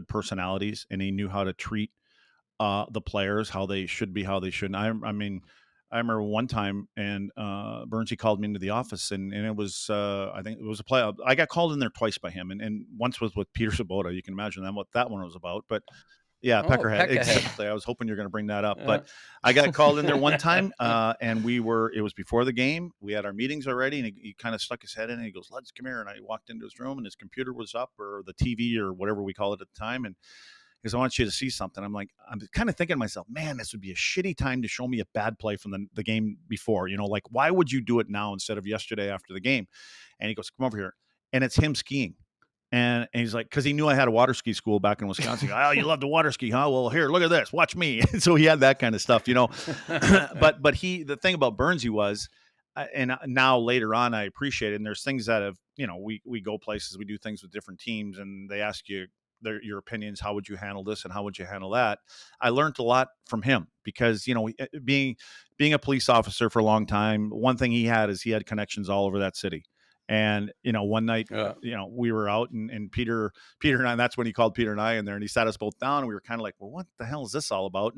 personalities, and he knew how to treat the players, how they should be, how they shouldn't. I mean, I remember one time, and Bernsey called me into the office, and it was I think it was a play. I got called in there twice by him, and once was with Peter Sabota. You can imagine what that one was about. But yeah, Peckerhead. Exactly. I was hoping you're going to bring that up, but I got called in there one time, and it was before the game. We had our meetings already, and he kind of stuck his head in, and he goes, "Let's come here." And I walked into his room, and his computer was up, or the TV, or whatever we call it at the time, and because I want you to see something. I'm like, I'm kind of thinking to myself, man, this would be a shitty time to show me a bad play from the game before. You know, like, why would you do it now instead of yesterday after the game? And he goes, come over here. And it's him skiing. And he's like, because he knew I had a water ski school back in Wisconsin. Oh, you love to water ski, huh? Well, here, look at this. Watch me. So he had that kind of stuff, you know. but the thing about Bernsey was, and now later on, I appreciate it. And there's things that have, you know, we go places, we do things with different teams, and they ask you your opinions. How would you handle this, and how would you handle that? I learned a lot from him because, you know, being a police officer for a long time, one thing he had connections all over that city. And, you know, one night, you know, we were out, and Peter and I, and that's when he called Peter and I in there, and he sat us both down, and we were kind of like, well, what the hell is this all about?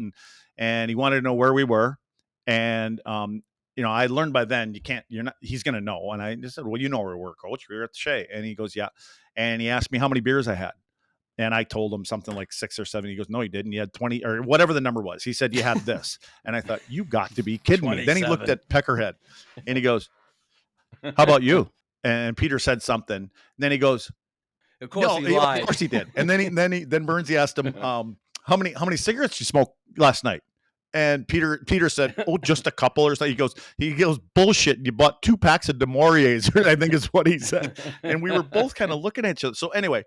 And he wanted to know where we were. And, you know, I learned by then, he's going to know. And I just said, well, you know where we were, coach. We were at the Shea. And he goes, yeah. And he asked me how many beers I had. And I told him something like 6 or 7. He goes, no, you didn't. You had 20 or whatever the number was. He said, you had this. And I thought, you got to be kidding me. Then he looked at Peckerhead and he goes, how about you? And Peter said something. And then he goes, of course he lied. Of course he did. And then Bernsey asked him, how many cigarettes you smoked last night? And Peter said, oh, just a couple or something. He goes, bullshit. You bought 2 packs of DeMauriers, I think is what he said. And we were both kind of looking at each other. So anyway,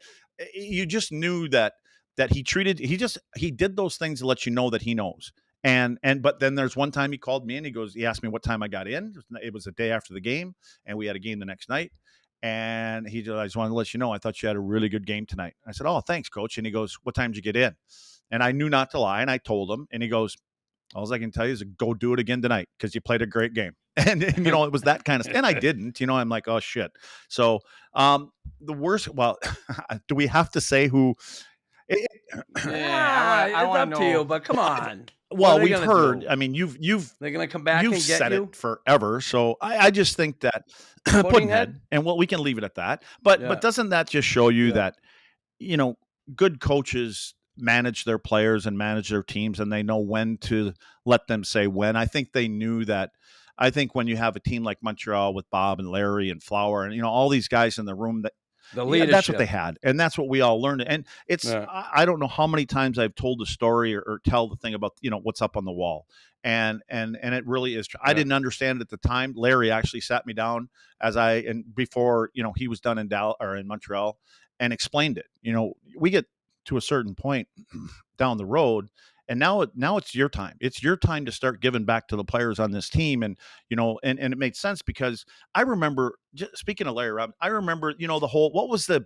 you just knew that he did those things to let you know that he knows. But then there's one time he called me and he asked me what time I got in. It was the day after the game, and we had a game the next night. And I just wanted to let you know, I thought you had a really good game tonight. I said, oh, thanks, coach. And he goes, what time did you get in? And I knew not to lie. And I told him, and he goes, all I can tell you is go do it again tonight because you played a great game. And you know, it was that kind of stuff. And I didn't, you know, I'm like, oh shit. So the worst, well, do we have to say who? I want to know. To you, but come on. Well, we've heard, do? I mean, they're going to come back and get said you? It forever. So I just think that Puddinhead, and we can leave it at that. But doesn't that just show you that, you know, good coaches manage their players and manage their teams, and they know when to let them say when. I think they knew that. I think when you have a team like Montreal with Bob and Larry and Flower and, you know, all these guys in the room, that the leadership, that's what they had. And that's what we all learned. And it's, I don't know how many times I've told the story or tell the thing about, you know, what's up on the wall. And it really is. I didn't understand it at the time. Larry actually sat me down before, you know, he was done in Dallas or in Montreal, and explained it. You know, we get to a certain point down the road, and now it's your time. It's your time to start giving back to the players on this team. And, you know, and it made sense because I remember, speaking of Larry Robinson, I remember, you know, what was the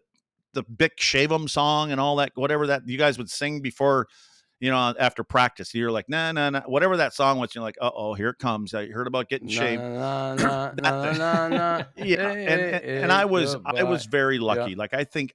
Bick Shavum song and all that, whatever that you guys would sing before, you know, after practice. You're like, nah, whatever that song was, you're like, uh-oh, here it comes. I heard about getting shaved. Yeah. And I was very lucky. Like, I think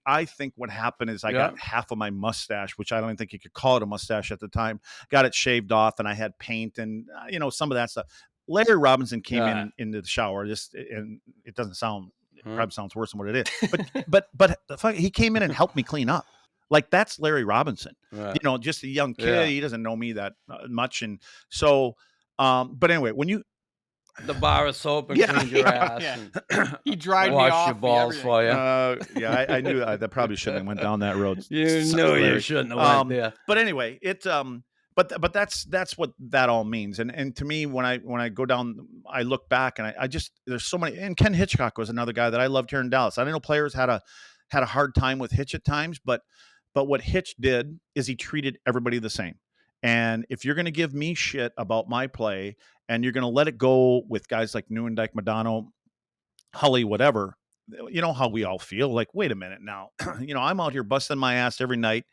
what happened is I got half of my mustache, which I don't think you could call it a mustache at the time, got it shaved off, and I had paint and, you know, some of that stuff. Larry Robinson came into the shower, and it doesn't sound, it probably sounds worse than what it is, but the fuck, he came in and helped me clean up. Like, that's Larry Robinson, you know, just a young kid. He doesn't know me that much. And so, but anyway, when you, the bar of soap and cleaned your ass. And he dried me wash off your balls for you. I knew that probably shouldn't have went down that road. You knew you shouldn't have went there. But anyway, but that's what that all means. And to me, when I go down, I look back and I just, there's so many. And Ken Hitchcock was another guy that I loved here in Dallas. I know players had a hard time with Hitch at times, but what Hitch did is he treated everybody the same. And if you're going to give me shit about my play and you're going to let it go with guys like Neuendijk, Madano, Hully, whatever, you know how we all feel like, wait a minute now, I'm out here busting my ass every night.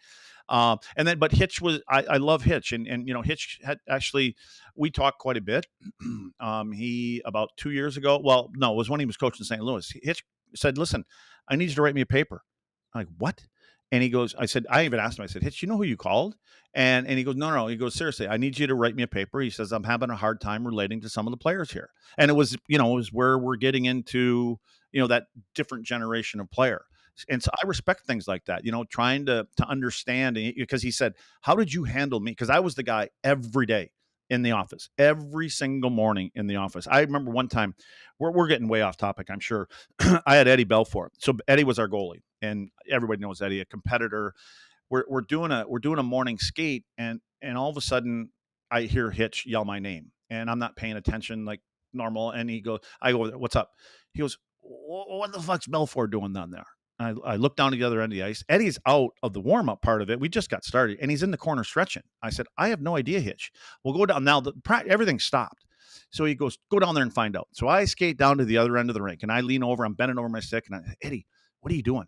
But Hitch was, I love Hitch. And, Hitch had actually, we talked quite a bit. He, about 2 years ago, well, no, it was when he was coaching St. Louis. Hitch said, listen, I need you to write me a paper. I'm like, what? And he goes, I even asked him, I said, Hitch, you know who you called? And he goes, no. He goes, seriously, I need you to write me a paper. He says, I'm having a hard time relating to some of the players here. And it was where we're getting into, that different generation of player. And so I respect things like that, trying to understand, because he said, how did you handle me? Because I was the guy every day in the office, every single morning in the office. I remember one time, we're getting way off topic, I'm sure. I had Eddie Belfour. So Eddie was our goalie, and everybody knows Eddie, a competitor. We're doing a morning skate, and all of a sudden I hear Hitch yell my name, and I'm not paying attention like normal. And I go, what's up? He goes, what the fuck's Belfour doing down there? I look down to the other end of the ice. Eddie's out of the warm-up part of it. We just got started, and he's in the corner stretching. I said, I have no idea, Hitch. We'll go down. Now, everything stopped. So he goes, go down there and find out. So I skate down to the other end of the rink, and I lean over. I'm bending over my stick, and I said, Eddie, what are you doing?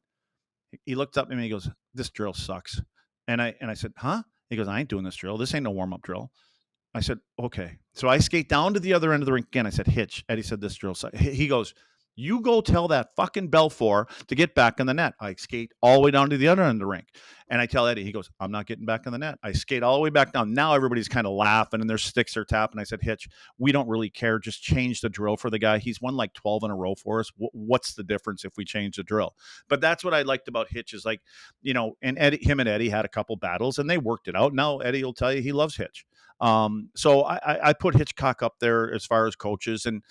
He looked up at me, and he goes, this drill sucks. And I said, huh? He goes, I ain't doing this drill. This ain't no warm-up drill. I said, okay. So I skate down to the other end of the rink again. I said, Hitch. Eddie said, this drill sucks. He goes, you go tell that fucking Belfour to get back in the net. I skate all the way down to the other end of the rink. And I tell Eddie, he goes, I'm not getting back in the net. I skate all the way back down. Now everybody's kind of laughing and their sticks are tapping. I said, Hitch, we don't really care. Just change the drill for the guy. He's won like 12 in a row for us. What's the difference if we change the drill? But that's what I liked about Hitch is like, and him and Eddie had a couple battles and they worked it out. Now Eddie will tell you he loves Hitch. So I put Hitchcock up there as far as coaches. And,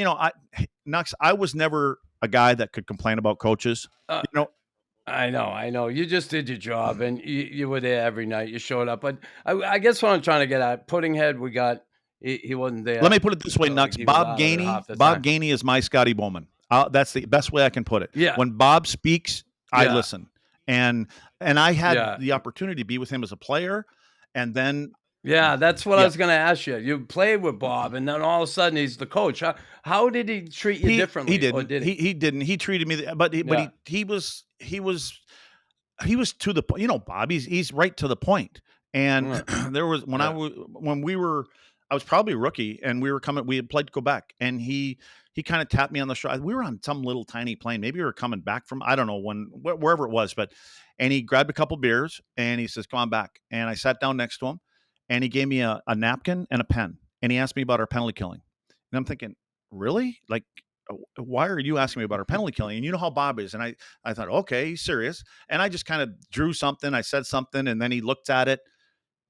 I was never a guy that could complain about coaches. I know. You just did your job, and you were there every night. You showed up, but I guess what I'm trying to get at, Puddinghead, we got he wasn't there. Let me put it this way, Nux. Bob Gainey is my Scotty Bowman. That's the best way I can put it. Yeah. When Bob speaks, I listen, and I had the opportunity to be with him as a player, and then. Yeah, that's what I was going to ask you. You played with Bob, and then all of a sudden he's the coach. How did he treat you differently? He didn't. Or did he? He didn't. He treated me, but he was to the point. Bob, he's right to the point. And there was I was probably a rookie, and we had played Quebec, and he kind of tapped me on the shoulder. We were on some little tiny plane. Maybe we were coming back from, I don't know wherever it was, and he grabbed a couple beers and he says, come on back. And I sat down next to him. And he gave me a napkin and a pen. And he asked me about our penalty killing. And I'm thinking, really? Like, why are you asking me about our penalty killing? And you know how Bob is. And I thought, okay, he's serious. And I just kind of drew something. I said something. And then he looked at it.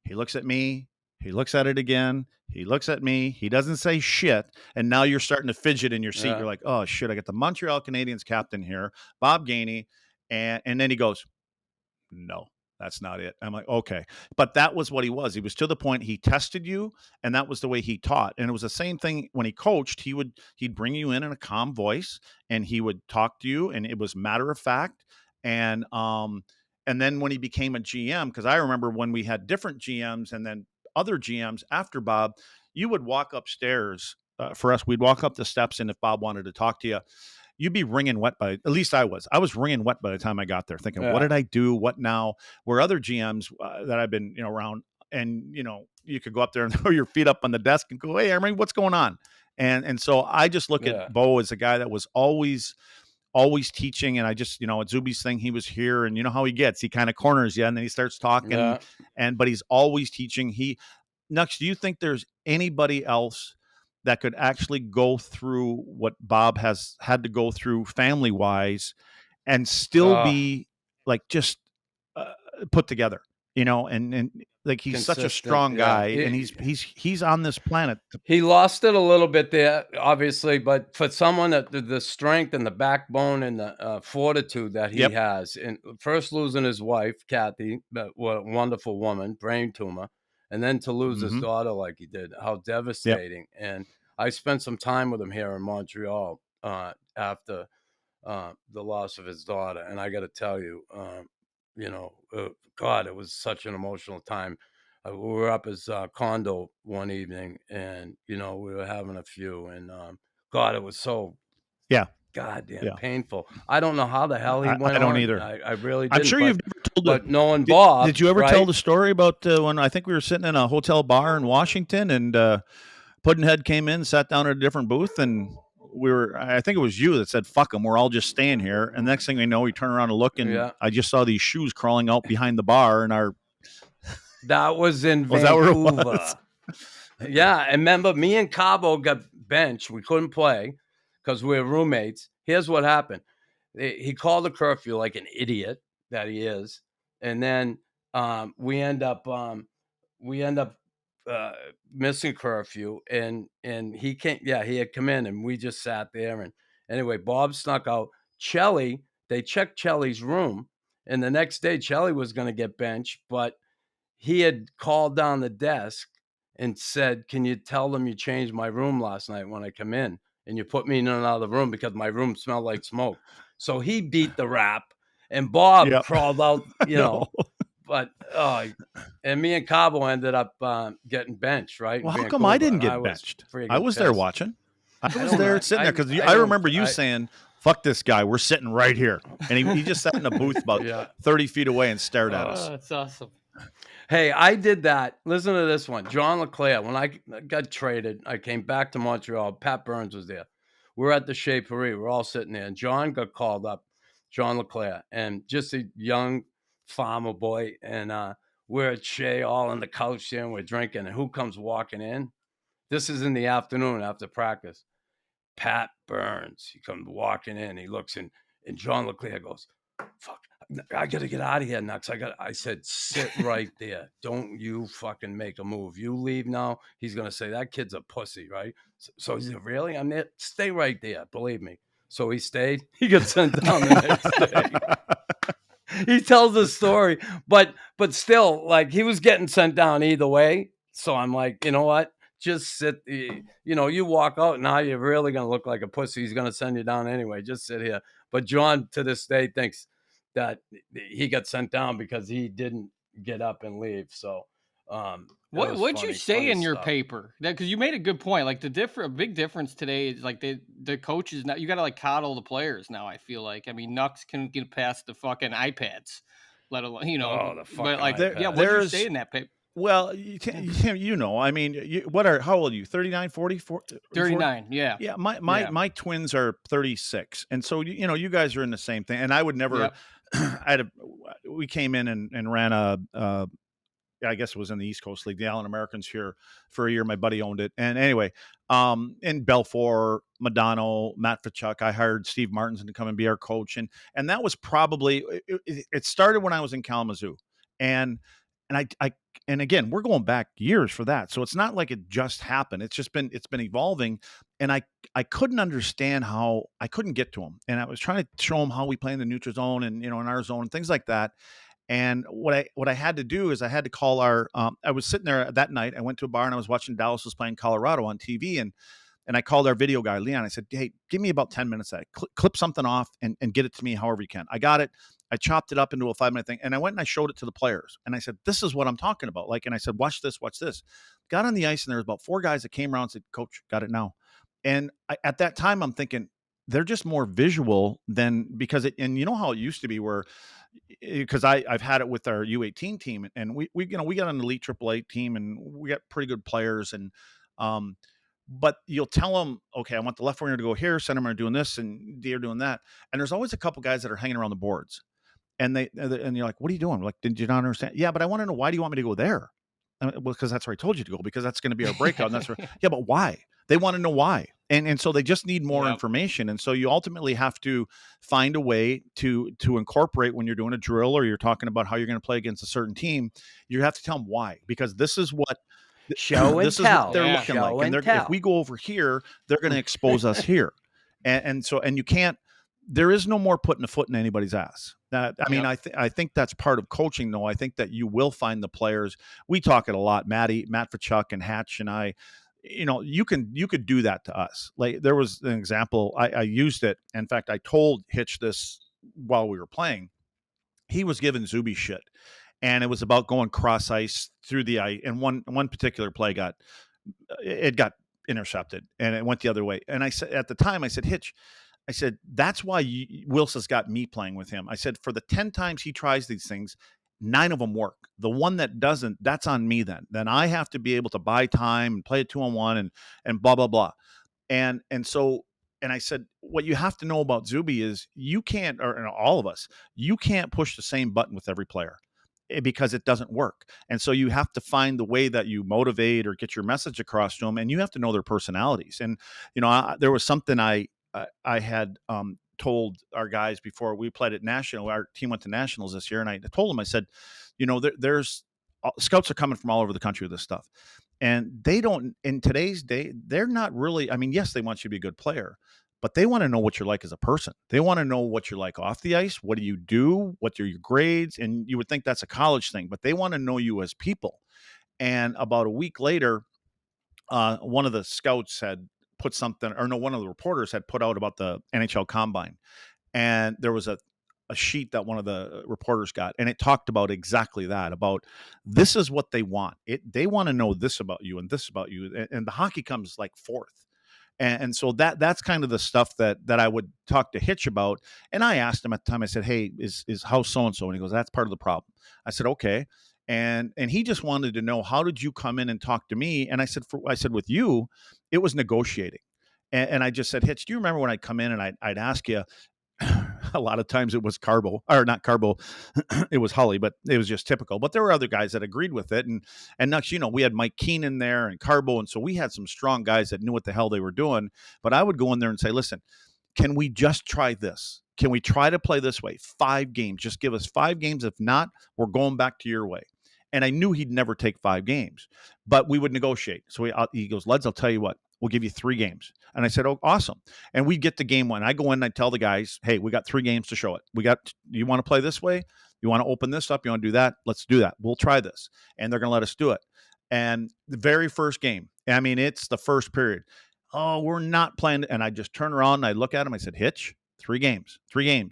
He looks at me. He looks at it again. He looks at me. He doesn't say shit. And now you're starting to fidget in your seat. You're like, oh, shit, I got the Montreal Canadiens captain here, Bob Gainey. And then he goes, no. That's not it. I'm like, okay. But that was what he was. He was to the point. He tested you, and that was the way he taught. And it was the same thing when he coached. He'd bring you in a calm voice, and he would talk to you, and it was matter of fact. And then when he became a GM, because I remember when we had different GMs and then other GMs after Bob, you would walk upstairs. For us, we'd walk up the steps, and if Bob wanted to talk to you, you'd be wringing wet at least I was wringing wet by the time I got there thinking, what did I do? What now? Where other GMs that I've been, around, and, you could go up there and throw your feet up on the desk and go, hey, Emery, what's going on? And so I just look at Bo as a guy that was always teaching. And I just, at Zuby's thing, he was here, and you know how he gets, he kind of corners you and then he starts talking but he's always teaching. Nux, do you think there's anybody else that could actually go through what Bob has had to go through family wise and still be like just put together, and like he's consistent, such a strong guy and he's on this planet. He lost it a little bit there, obviously, but for someone that the strength and the backbone and the fortitude that he has, and first losing his wife, Kathy, a wonderful woman, brain tumor. and then to lose his Mhm. daughter like he did, how devastating. And I spent some time with him here in Montreal after the loss of his daughter, and I got to tell you, God, it was such an emotional time. We were up his condo one evening, and we were having a few, and God, it was so Yeah. goddamn Yeah. painful. I don't know how the hell he went I don't on. either. I really I'm didn't. sure you've never told but knowing did, Bob, did you ever tell right? the story about when I think we were sitting in a hotel bar in Washington and Puddinhead came in, sat down at a different booth, and I think it was you that said, fuck them, we're all just staying here. And the next thing we know, we turn around and look, and Yeah. I just saw these shoes crawling out behind the bar, and That was in Was that where it Vancouver. was? Yeah, and remember, me and Cabo got benched. We couldn't play because we were roommates. Here's what happened. He called a curfew like an idiot that he is, and then we end up missing curfew, and he came. Yeah, he had come in, and we just sat there. And anyway, Bob snuck out. Chelly, they checked Chelly's room, and the next day Chelly was going to get benched, but he had called down the desk and said, "Can you tell them you changed my room last night when I come in, and you put me in and out of the room because my room smelled like smoke?" So he beat the rap, and Bob Yep. crawled out, No. but and me and Cabo ended up getting benched, right? Well, in how come I Vancouver, didn't and get I was benched? I friggin' was there pissed. watching. I was don't there know. sitting there because I I don't- remember you saying, fuck this guy, we're sitting right here. And he just sat in a booth about Yeah. 30 feet away and stared at us. Oh, that's awesome. Hey, I did that. Listen to this one. John LeClaire, when I got traded, I came back to Montreal. Pat Burns was there. We're at the Chez Paris. We're all sitting there. And John got called up, John LeClaire, and just a young farmer boy. And we're at Chez, all on the couch there, and we're drinking. And who comes walking in? This is in the afternoon after practice. Pat Burns. He comes walking in. He looks in, and John LeClaire goes, "Fuck, I got to get out of here, Nux. I said, sit right there. Don't you fucking make a move. You leave now, he's going to say, that kid's a pussy, right? So he said, really? I'm there. Stay right there. Believe me. So he stayed. He got sent down the next day. He tells the story, but still, like, he was getting sent down either way. So I'm like, you know what? Just sit. You walk out, now you're really going to look like a pussy. He's going to send you down anyway. Just sit here. But John, to this day, thinks that he got sent down because he didn't get up and leave. So, What'd you say in your stuff. paper? Because you made a good point. Like big difference today is like the coaches now. You got to like coddle the players now. I feel like. I mean, Nux can get past the fucking iPads, let alone the But fucking like, iPads. yeah, what'd you say in that paper? Well, I mean, how old are you? 39, 40? 39, yeah. Yeah, my twins are 36. And so, you guys are in the same thing. And I would never, we came in and ran I guess it was in the East Coast League, the Allen Americans here for a year. My buddy owned it. And anyway, in Belfort, Madonna, Matt Fachuk, I hired Steve Martinson to come and be our coach. And that was probably, it started when I was in Kalamazoo. And again, we're going back years for that. So it's not like it just happened. It's been evolving. And I couldn't understand how I couldn't get to him. And I was trying to show him how we play in the neutral zone and, in our zone and things like that. And what I had to do is I had to call I was sitting there that night. I went to a bar and I was watching Dallas was playing Colorado on TV. And I called our video guy, Leon. I said, hey, give me about 10 minutes. Clip something off and get it to me however you can. I got it. I chopped it up into a 5-minute thing. And I went and I showed it to the players. And I said, this is what I'm talking about. And I said, watch this. Got on the ice and there was about 4 guys that came around and said, Coach, got it now. And at that time, I'm thinking, they're just more visual than and you know how it used to be where, because I've had it with our U18 team and we got an elite AAA team and we got pretty good players and, but you'll tell them, okay, I want the left winger to go here, center winger doing this and they're doing that. And there's always a couple guys that are hanging around the boards and you're like, what are you doing? We're like, did you not understand? Yeah, but I want to know, why do you want me to go there? Well, because that's where I told you to go, because that's going to be our breakout. And that's where, yeah, but why? They want to know why. And so they just need more information. And so you ultimately have to find a way to incorporate when you're doing a drill or you're talking about how you're going to play against a certain team. You have to tell them why, because this is what show and this tell. Is what they're looking like. And if we go over here, they're going to expose us here. And you can't, there is no more putting a foot in anybody's ass. That I mean, I think that's part of coaching, though. I think that you will find the players. We talk it a lot. Matt Fachuk and Hatch and I. You could do that to us. Like there was an example. I used it. In fact, I told Hitch this while we were playing. He was giving Zuby shit, and it was about going cross ice through the ice. And one particular play got intercepted, and it went the other way. And I said at the time, I said, Hitch, I said that's why Wilson's got me playing with him. I said for the 10 times he tries these things, 9 of them work. The one that doesn't, that's on me. Then I have to be able to buy time and play a 2-on-1 and blah blah blah. And I said, what you have to know about Zuby is you can't, or all of us, you can't push the same button with every player because it doesn't work. And so you have to find the way that you motivate or get your message across to them, and you have to know their personalities. And, there was something I had told our guys before we played at National. Our team went to Nationals this year, and I told them, I said, there's scouts are coming from all over the country with this stuff. And they don't, in today's day, they're not really, I mean, yes, they want you to be a good player, but they want to know what you're like as a person. They want to know what you're like off the ice. What do you do? What are your grades? And you would think that's a college thing, but they want to know you as people. And about a week later, one of the scouts had put something, or no, one of the reporters had put out about the NHL Combine. And there was a sheet that one of the reporters got, and it talked about exactly that, about this is what they want. They want to know this about you and this about you. And the hockey comes like fourth. And so that's kind of the stuff that I would talk to Hitch about. And I asked him at the time, I said, hey, is how so-and-so? And he goes, that's part of the problem. I said, okay. And he just wanted to know, how did you come in and talk to me? And I said, with you, it was negotiating. And I just said, Hitch, do you remember when I'd come in and I'd ask you, a lot of times it was Carbo, or not Carbo, it was Hully, but it was just typical. But there were other guys that agreed with it. And next, we had Mike Keenan there and Carbo. And so we had some strong guys that knew what the hell they were doing. But I would go in there and say, listen, can we just try this? Can we try to play this way? 5 games. Just give us 5 games. If not, we're going back to your way. And I knew he'd never take 5 games, but we would negotiate. So he goes, Leds, I'll tell you what, we'll give you 3 games. And I said, oh, awesome. And we get to game 1. I go in and I tell the guys, hey, we got 3 games to show it. You want to play this way? You want to open this up? You want to do that? Let's do that. We'll try this. And they're going to let us do it. And the very first game, I mean, it's the first period. Oh, we're not playing. And I just turn around and I look at him. I said, Hitch, 3 games.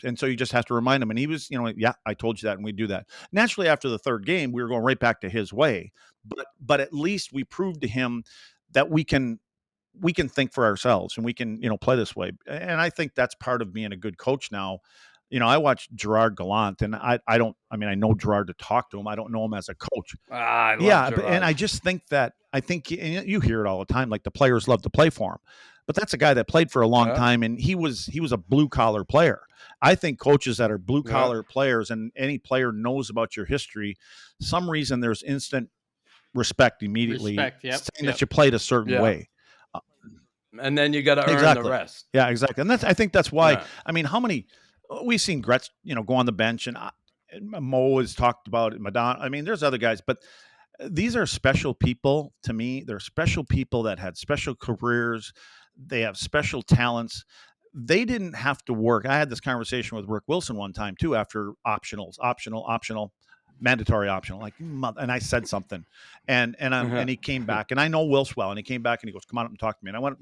And so you just have to remind him. And he was, yeah, I told you that. And we do that. Naturally, after the 3rd game, we were going right back to his way. But at least we proved to him that we can think for ourselves and we can, play this way. And I think that's part of being a good coach now. I watch Gerard Gallant, and I know Gerard to talk to him. I don't know him as a coach. I love Gerard. And I just think and you hear it all the time, like the players love to play for him. But that's a guy that played for a long time, and he was a blue collar player. I think coaches that are blue collar players, and any player knows about your history, some reason there's instant respect immediately, saying that you played a certain way. And then you got to earn the rest. Yeah, exactly. And I think that's why. I mean, how many we've seen Gretz, go on the bench, and Mo has talked about it. Madonna. I mean, there's other guys, but these are special people to me. They're special people that had special careers. They have special talents. They didn't have to work. I had this conversation with Rick Wilson one time too, after optional, mandatory optional, and I said something, and he came back, and I know Wills well, and he came back and he goes, come on up and talk to me. And I went,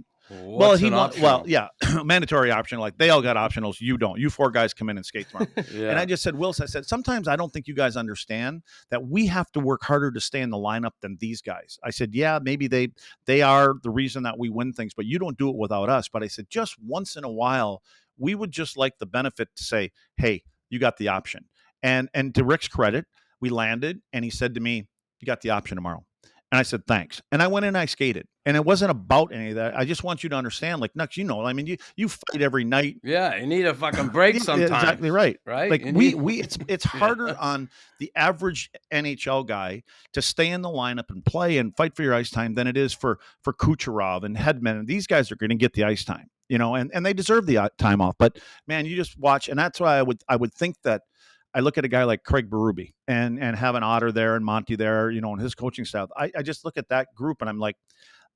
mandatory optional, like they all got optionals. You don't. You 4 guys come in and skate tomorrow. And I just said, Wills, I said, sometimes I don't think you guys understand that we have to work harder to stay in the lineup than these guys. I said, yeah, maybe they are the reason that we win things, but you don't do it without us. But I said, just once in a while, we would just like the benefit to say, hey, you got the option. And to Rick's credit, we landed, and he said to me, you got the option tomorrow. And I said, thanks. And I went in and I skated. And it wasn't about any of that. I just want you to understand, like, Nux, I mean, you fight every night. Yeah, you need a fucking break sometimes. Exactly right. Right? Like, it's harder on the average NHL guy to stay in the lineup and play and fight for your ice time than it is for Kucherov and Hedman. And these guys are going to get the ice time, and they deserve the time off. But, man, you just watch. And that's why I would think that I look at a guy like Craig Berube and having Otter there and Monty there, and his coaching staff. I just look at that group and I'm like,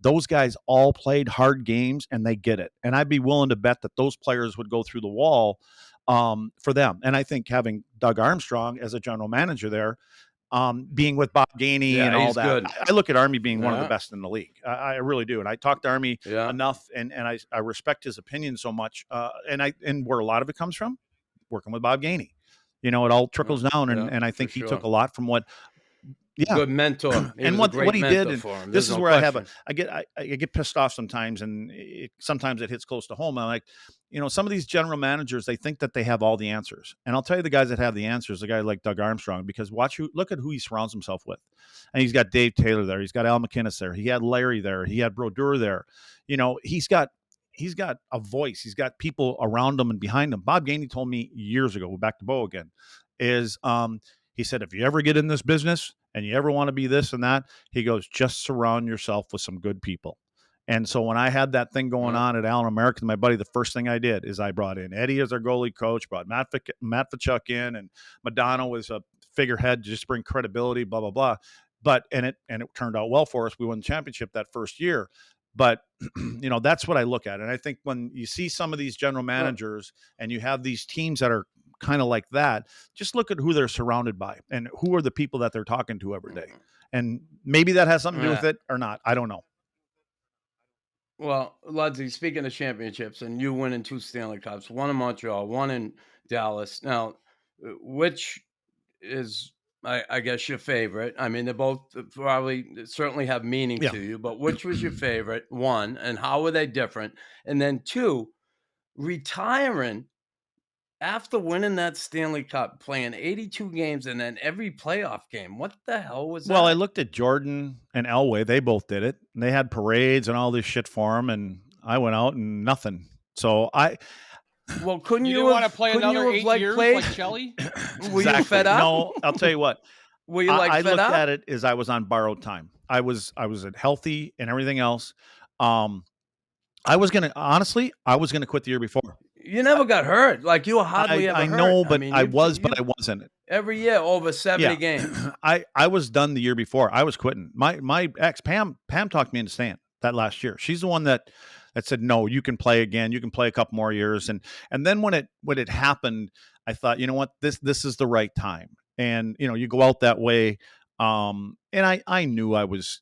those guys all played hard games and they get it. And I'd be willing to bet that those players would go through the wall for them. And I think having Doug Armstrong as a general manager there, being with Bob Gainey and all he's that, good. I look at Army being one of the best in the league. I really do. And I talk to Army enough, and I respect his opinion so much. And where a lot of it comes from, working with Bob Gainey. It all trickles down, and I think he took a lot from what. Yeah, good mentor. And what he did, and for him. this is where I get pissed off sometimes, and sometimes it hits close to home. I'm like, some of these general managers, they think that they have all the answers, and I'll tell you the guys that have the answers, the guy like Doug Armstrong, because look at who he surrounds himself with, and he's got Dave Taylor there, he's got Al McInnes there, he had Larry there, he had Brodeur there, he's got a voice, he's got people around him and behind him. Bob Gainey told me years ago, back to Bo again, he said, if you ever get in this business and you ever want to be this and that, he goes, just surround yourself with some good people. And so when I had that thing going on at Allen American, my buddy, the first thing I did is I brought in Eddie as our goalie coach, brought Matt Tkachuk in, and Madonna was a figurehead, just bring credibility, blah, blah, blah. But, and it turned out well for us. We won the championship that first year. But, that's what I look at. And I think when you see some of these general managers and you have these teams that are kind of like that, just look at who they're surrounded by and who are the people that they're talking to every day. And maybe that has something to do with it or not. I don't know. Well, Ludwig, speaking of championships, and you winning 2 Stanley Cups, one in Montreal, one in Dallas. Now, which is, I guess, your favorite? I mean, they both certainly have meaning to you, but which was your favorite, one, and how were they different? And then two, retiring after winning that Stanley Cup, playing 82 games and then every playoff game. What the hell was that? Well, I looked at Jordan and Elway. They both did it. And they had parades and all this shit for them, and I went out and nothing. So well, couldn't you want to play another 8 years like Shelley? Were you fed up? No, I'll tell you what. Were you like I fed looked up? at it as I was on borrowed time. I was healthy and everything else. I was gonna quit the year before. You never got hurt. Like, you were hardly ever hurt. I know, but mean, I wasn't. Every year, over 70 games. I was done the year before. I was quitting. My ex, Pam talked me into staying that last year. She's the one that said, no, you can play again. You can play a couple more years. And then when it happened, I thought, you know what, this is the right time. And, you go out that way. And I knew I was,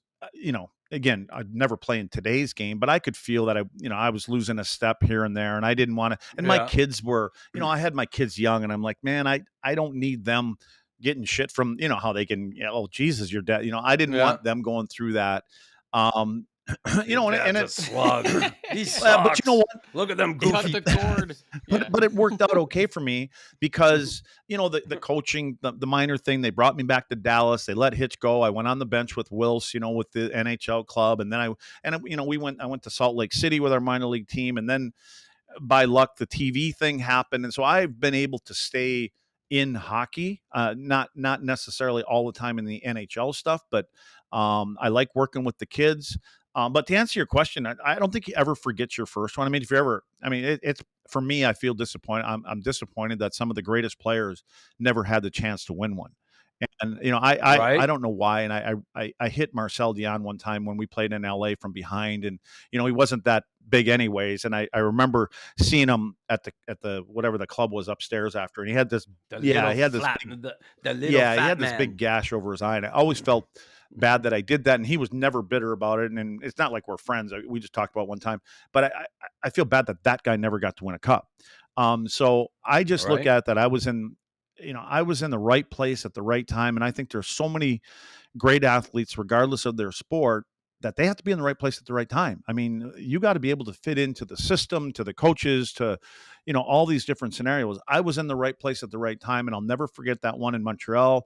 again, I'd never play in today's game, but I could feel that I was losing a step here and there, and I didn't want to. And my kids were, I had my kids young, and I'm like, man, I don't need them getting shit from, how they can, oh, Jesus, you're dead. I didn't want them going through that. And it's a slug. He sucks. But you know what? Look at them goofy. Cut the cord. But it worked out okay for me because the coaching, the minor thing. They brought me back to Dallas. They let Hitch go. I went on the bench with Wills, with the NHL club, and then I went to Salt Lake City with our minor league team, and then by luck the TV thing happened, and so I've been able to stay in hockey, not necessarily all the time in the NHL stuff, but I like working with the kids. But to answer your question, I don't think you ever forget your first one. I mean, it's for me, I feel disappointed. I'm disappointed that some of the greatest players never had the chance to win one. And, I don't know why. And I hit Marcel Dion one time when we played in LA from behind, and, he wasn't that big anyways. And I remember seeing him at the, whatever the club was upstairs after, and he had this, he had this big gash over his eye. And I always felt bad that I did that, and he was never bitter about it. And it's not like we're friends. We just talked about one time, but I feel bad that guy never got to win a cup. So I just look at that. I was in the right place at the right time. And I think there's so many great athletes, regardless of their sport, that they have to be in the right place at the right time. I mean, you got to be able to fit into the system, to the coaches, to, all these different scenarios. I was in the right place at the right time, and I'll never forget that one in Montreal.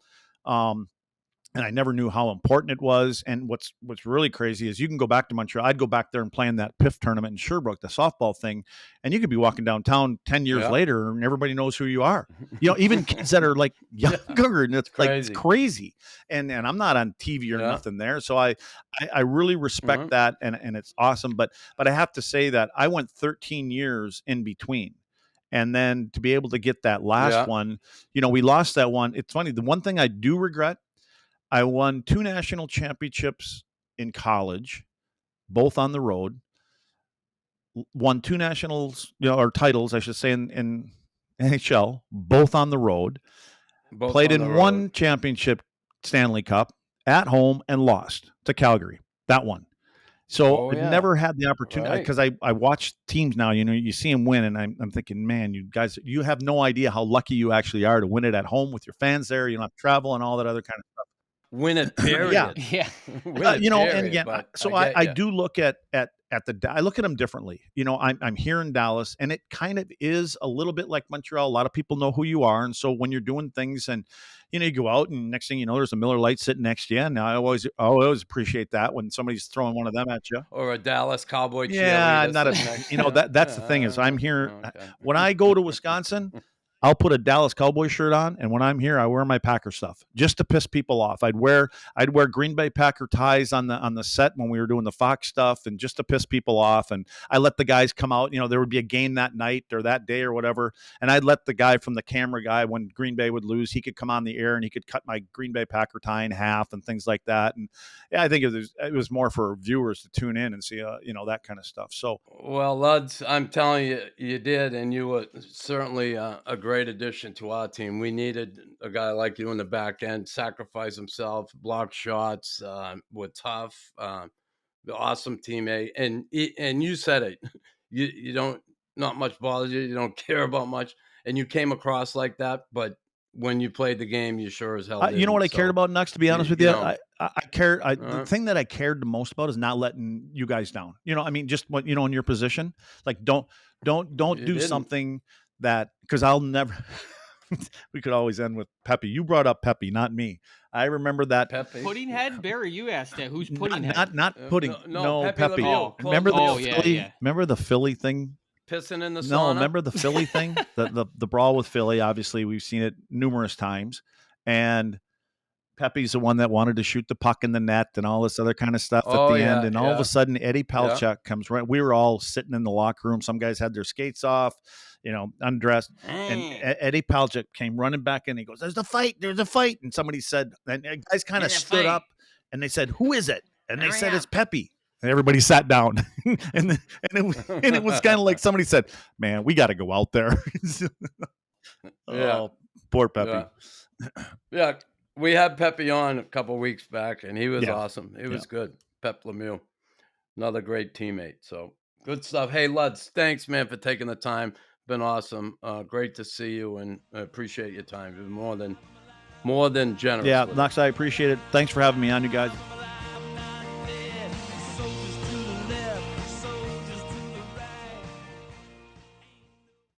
And I never knew how important it was. And what's really crazy is you can go back to Montreal. I'd go back there and play in that PIF tournament in Sherbrooke, the softball thing. And you could be walking downtown 10 years later, and everybody knows who you are. Even kids that are like younger, and it's crazy. And I'm not on TV or nothing there. So I really respect that. And it's awesome. But I have to say that I went 13 years in between. And then to be able to get that last one, we lost that one. It's funny. The one thing I do regret, I won 2 national championships in college, both on the road. Won 2 nationals, or titles, I should say, in NHL, both on the road, Both played on the in road. one championship Stanley Cup at home and lost to Calgary. That one. So Oh, I've yeah. never had the opportunity, Right. because I watch teams now, you see them win, and I'm thinking, man, you guys, you have no idea how lucky you actually are to win it at home with your fans there. You don't have to travel and all that other kind of stuff. Win it, period. Yeah. Win it, And period, again, but so I get I ya. do look at I look at them differently. I'm here in Dallas, and it kind of is a little bit like Montreal. A lot of people know who you are, and so when you're doing things, and you go out, and next thing you know, there's a Miller Lite sitting next to you. And I always appreciate that when somebody's throwing one of them at you. Or a Dallas Cowboy Yeah, cheerleader not sitting a next to you. that's the thing is I'm here Okay. when I go to Wisconsin. I'll put a Dallas Cowboy shirt on, and when I'm here, I wear my Packer stuff just to piss people off. I'd wear Green Bay Packer ties on the set when we were doing the Fox stuff, and just to piss people off. And I let the guys come out. There would be a game that night or that day or whatever, and I'd let the guy from the camera guy, when Green Bay would lose, he could come on the air and he could cut my Green Bay Packer tie in half and things like that. And yeah, I think it was more for viewers to tune in and see that kind of stuff. So Well, Luds, I'm telling you, you did, and you were certainly a great addition to our team. We needed a guy like you in the back end, sacrifice himself, block shots, were tough, awesome teammate, and you said it. You don't, not much bothers you. You don't care about much, and you came across like that. But when you played the game, you sure as hell did. you know what I cared about, Nux, to be honest with you? I cared. The thing that I cared the most about is not letting you guys down. Just what in your position, like don't do something that, because I'll never. We could always end with Pepe. You brought up Pepe, not me. I remember that. Pepe. Pudding head, Barry. You asked that. Who's pudding head? Not pudding. No, No, Pepe Pepe. Lemieux. Remember the Oh, Philly? yeah. Remember the Philly thing? Pissing in the sauna. No, remember the Philly thing? The brawl with Philly. Obviously, we've seen it numerous times. And Pepe's the one that wanted to shoot the puck in the net and all this other kind of stuff at the end. And all of a sudden, Eddie Palchuk comes right. We were all sitting in the locker room. Some guys had their skates off, undressed. And Eddie Palchuk came running back in. He goes, "There's a fight. There's a fight." And somebody said, and guys kind of stood up, and they said, "Who is it?" And they said, "It's Pepe." And everybody sat down, and it was kind of like somebody said, "Man, we got to go out there." Oh, poor Pepe. Yeah. We had Pepe on a couple weeks back, and he was awesome. It was good. Pep Lemieux, another great teammate. So good stuff. Hey, Luds, thanks, man, for taking the time. Been awesome. Great to see you, and I appreciate your time. You've been more than generous. Yeah, with Knox, I appreciate it. Thanks for having me on, you guys.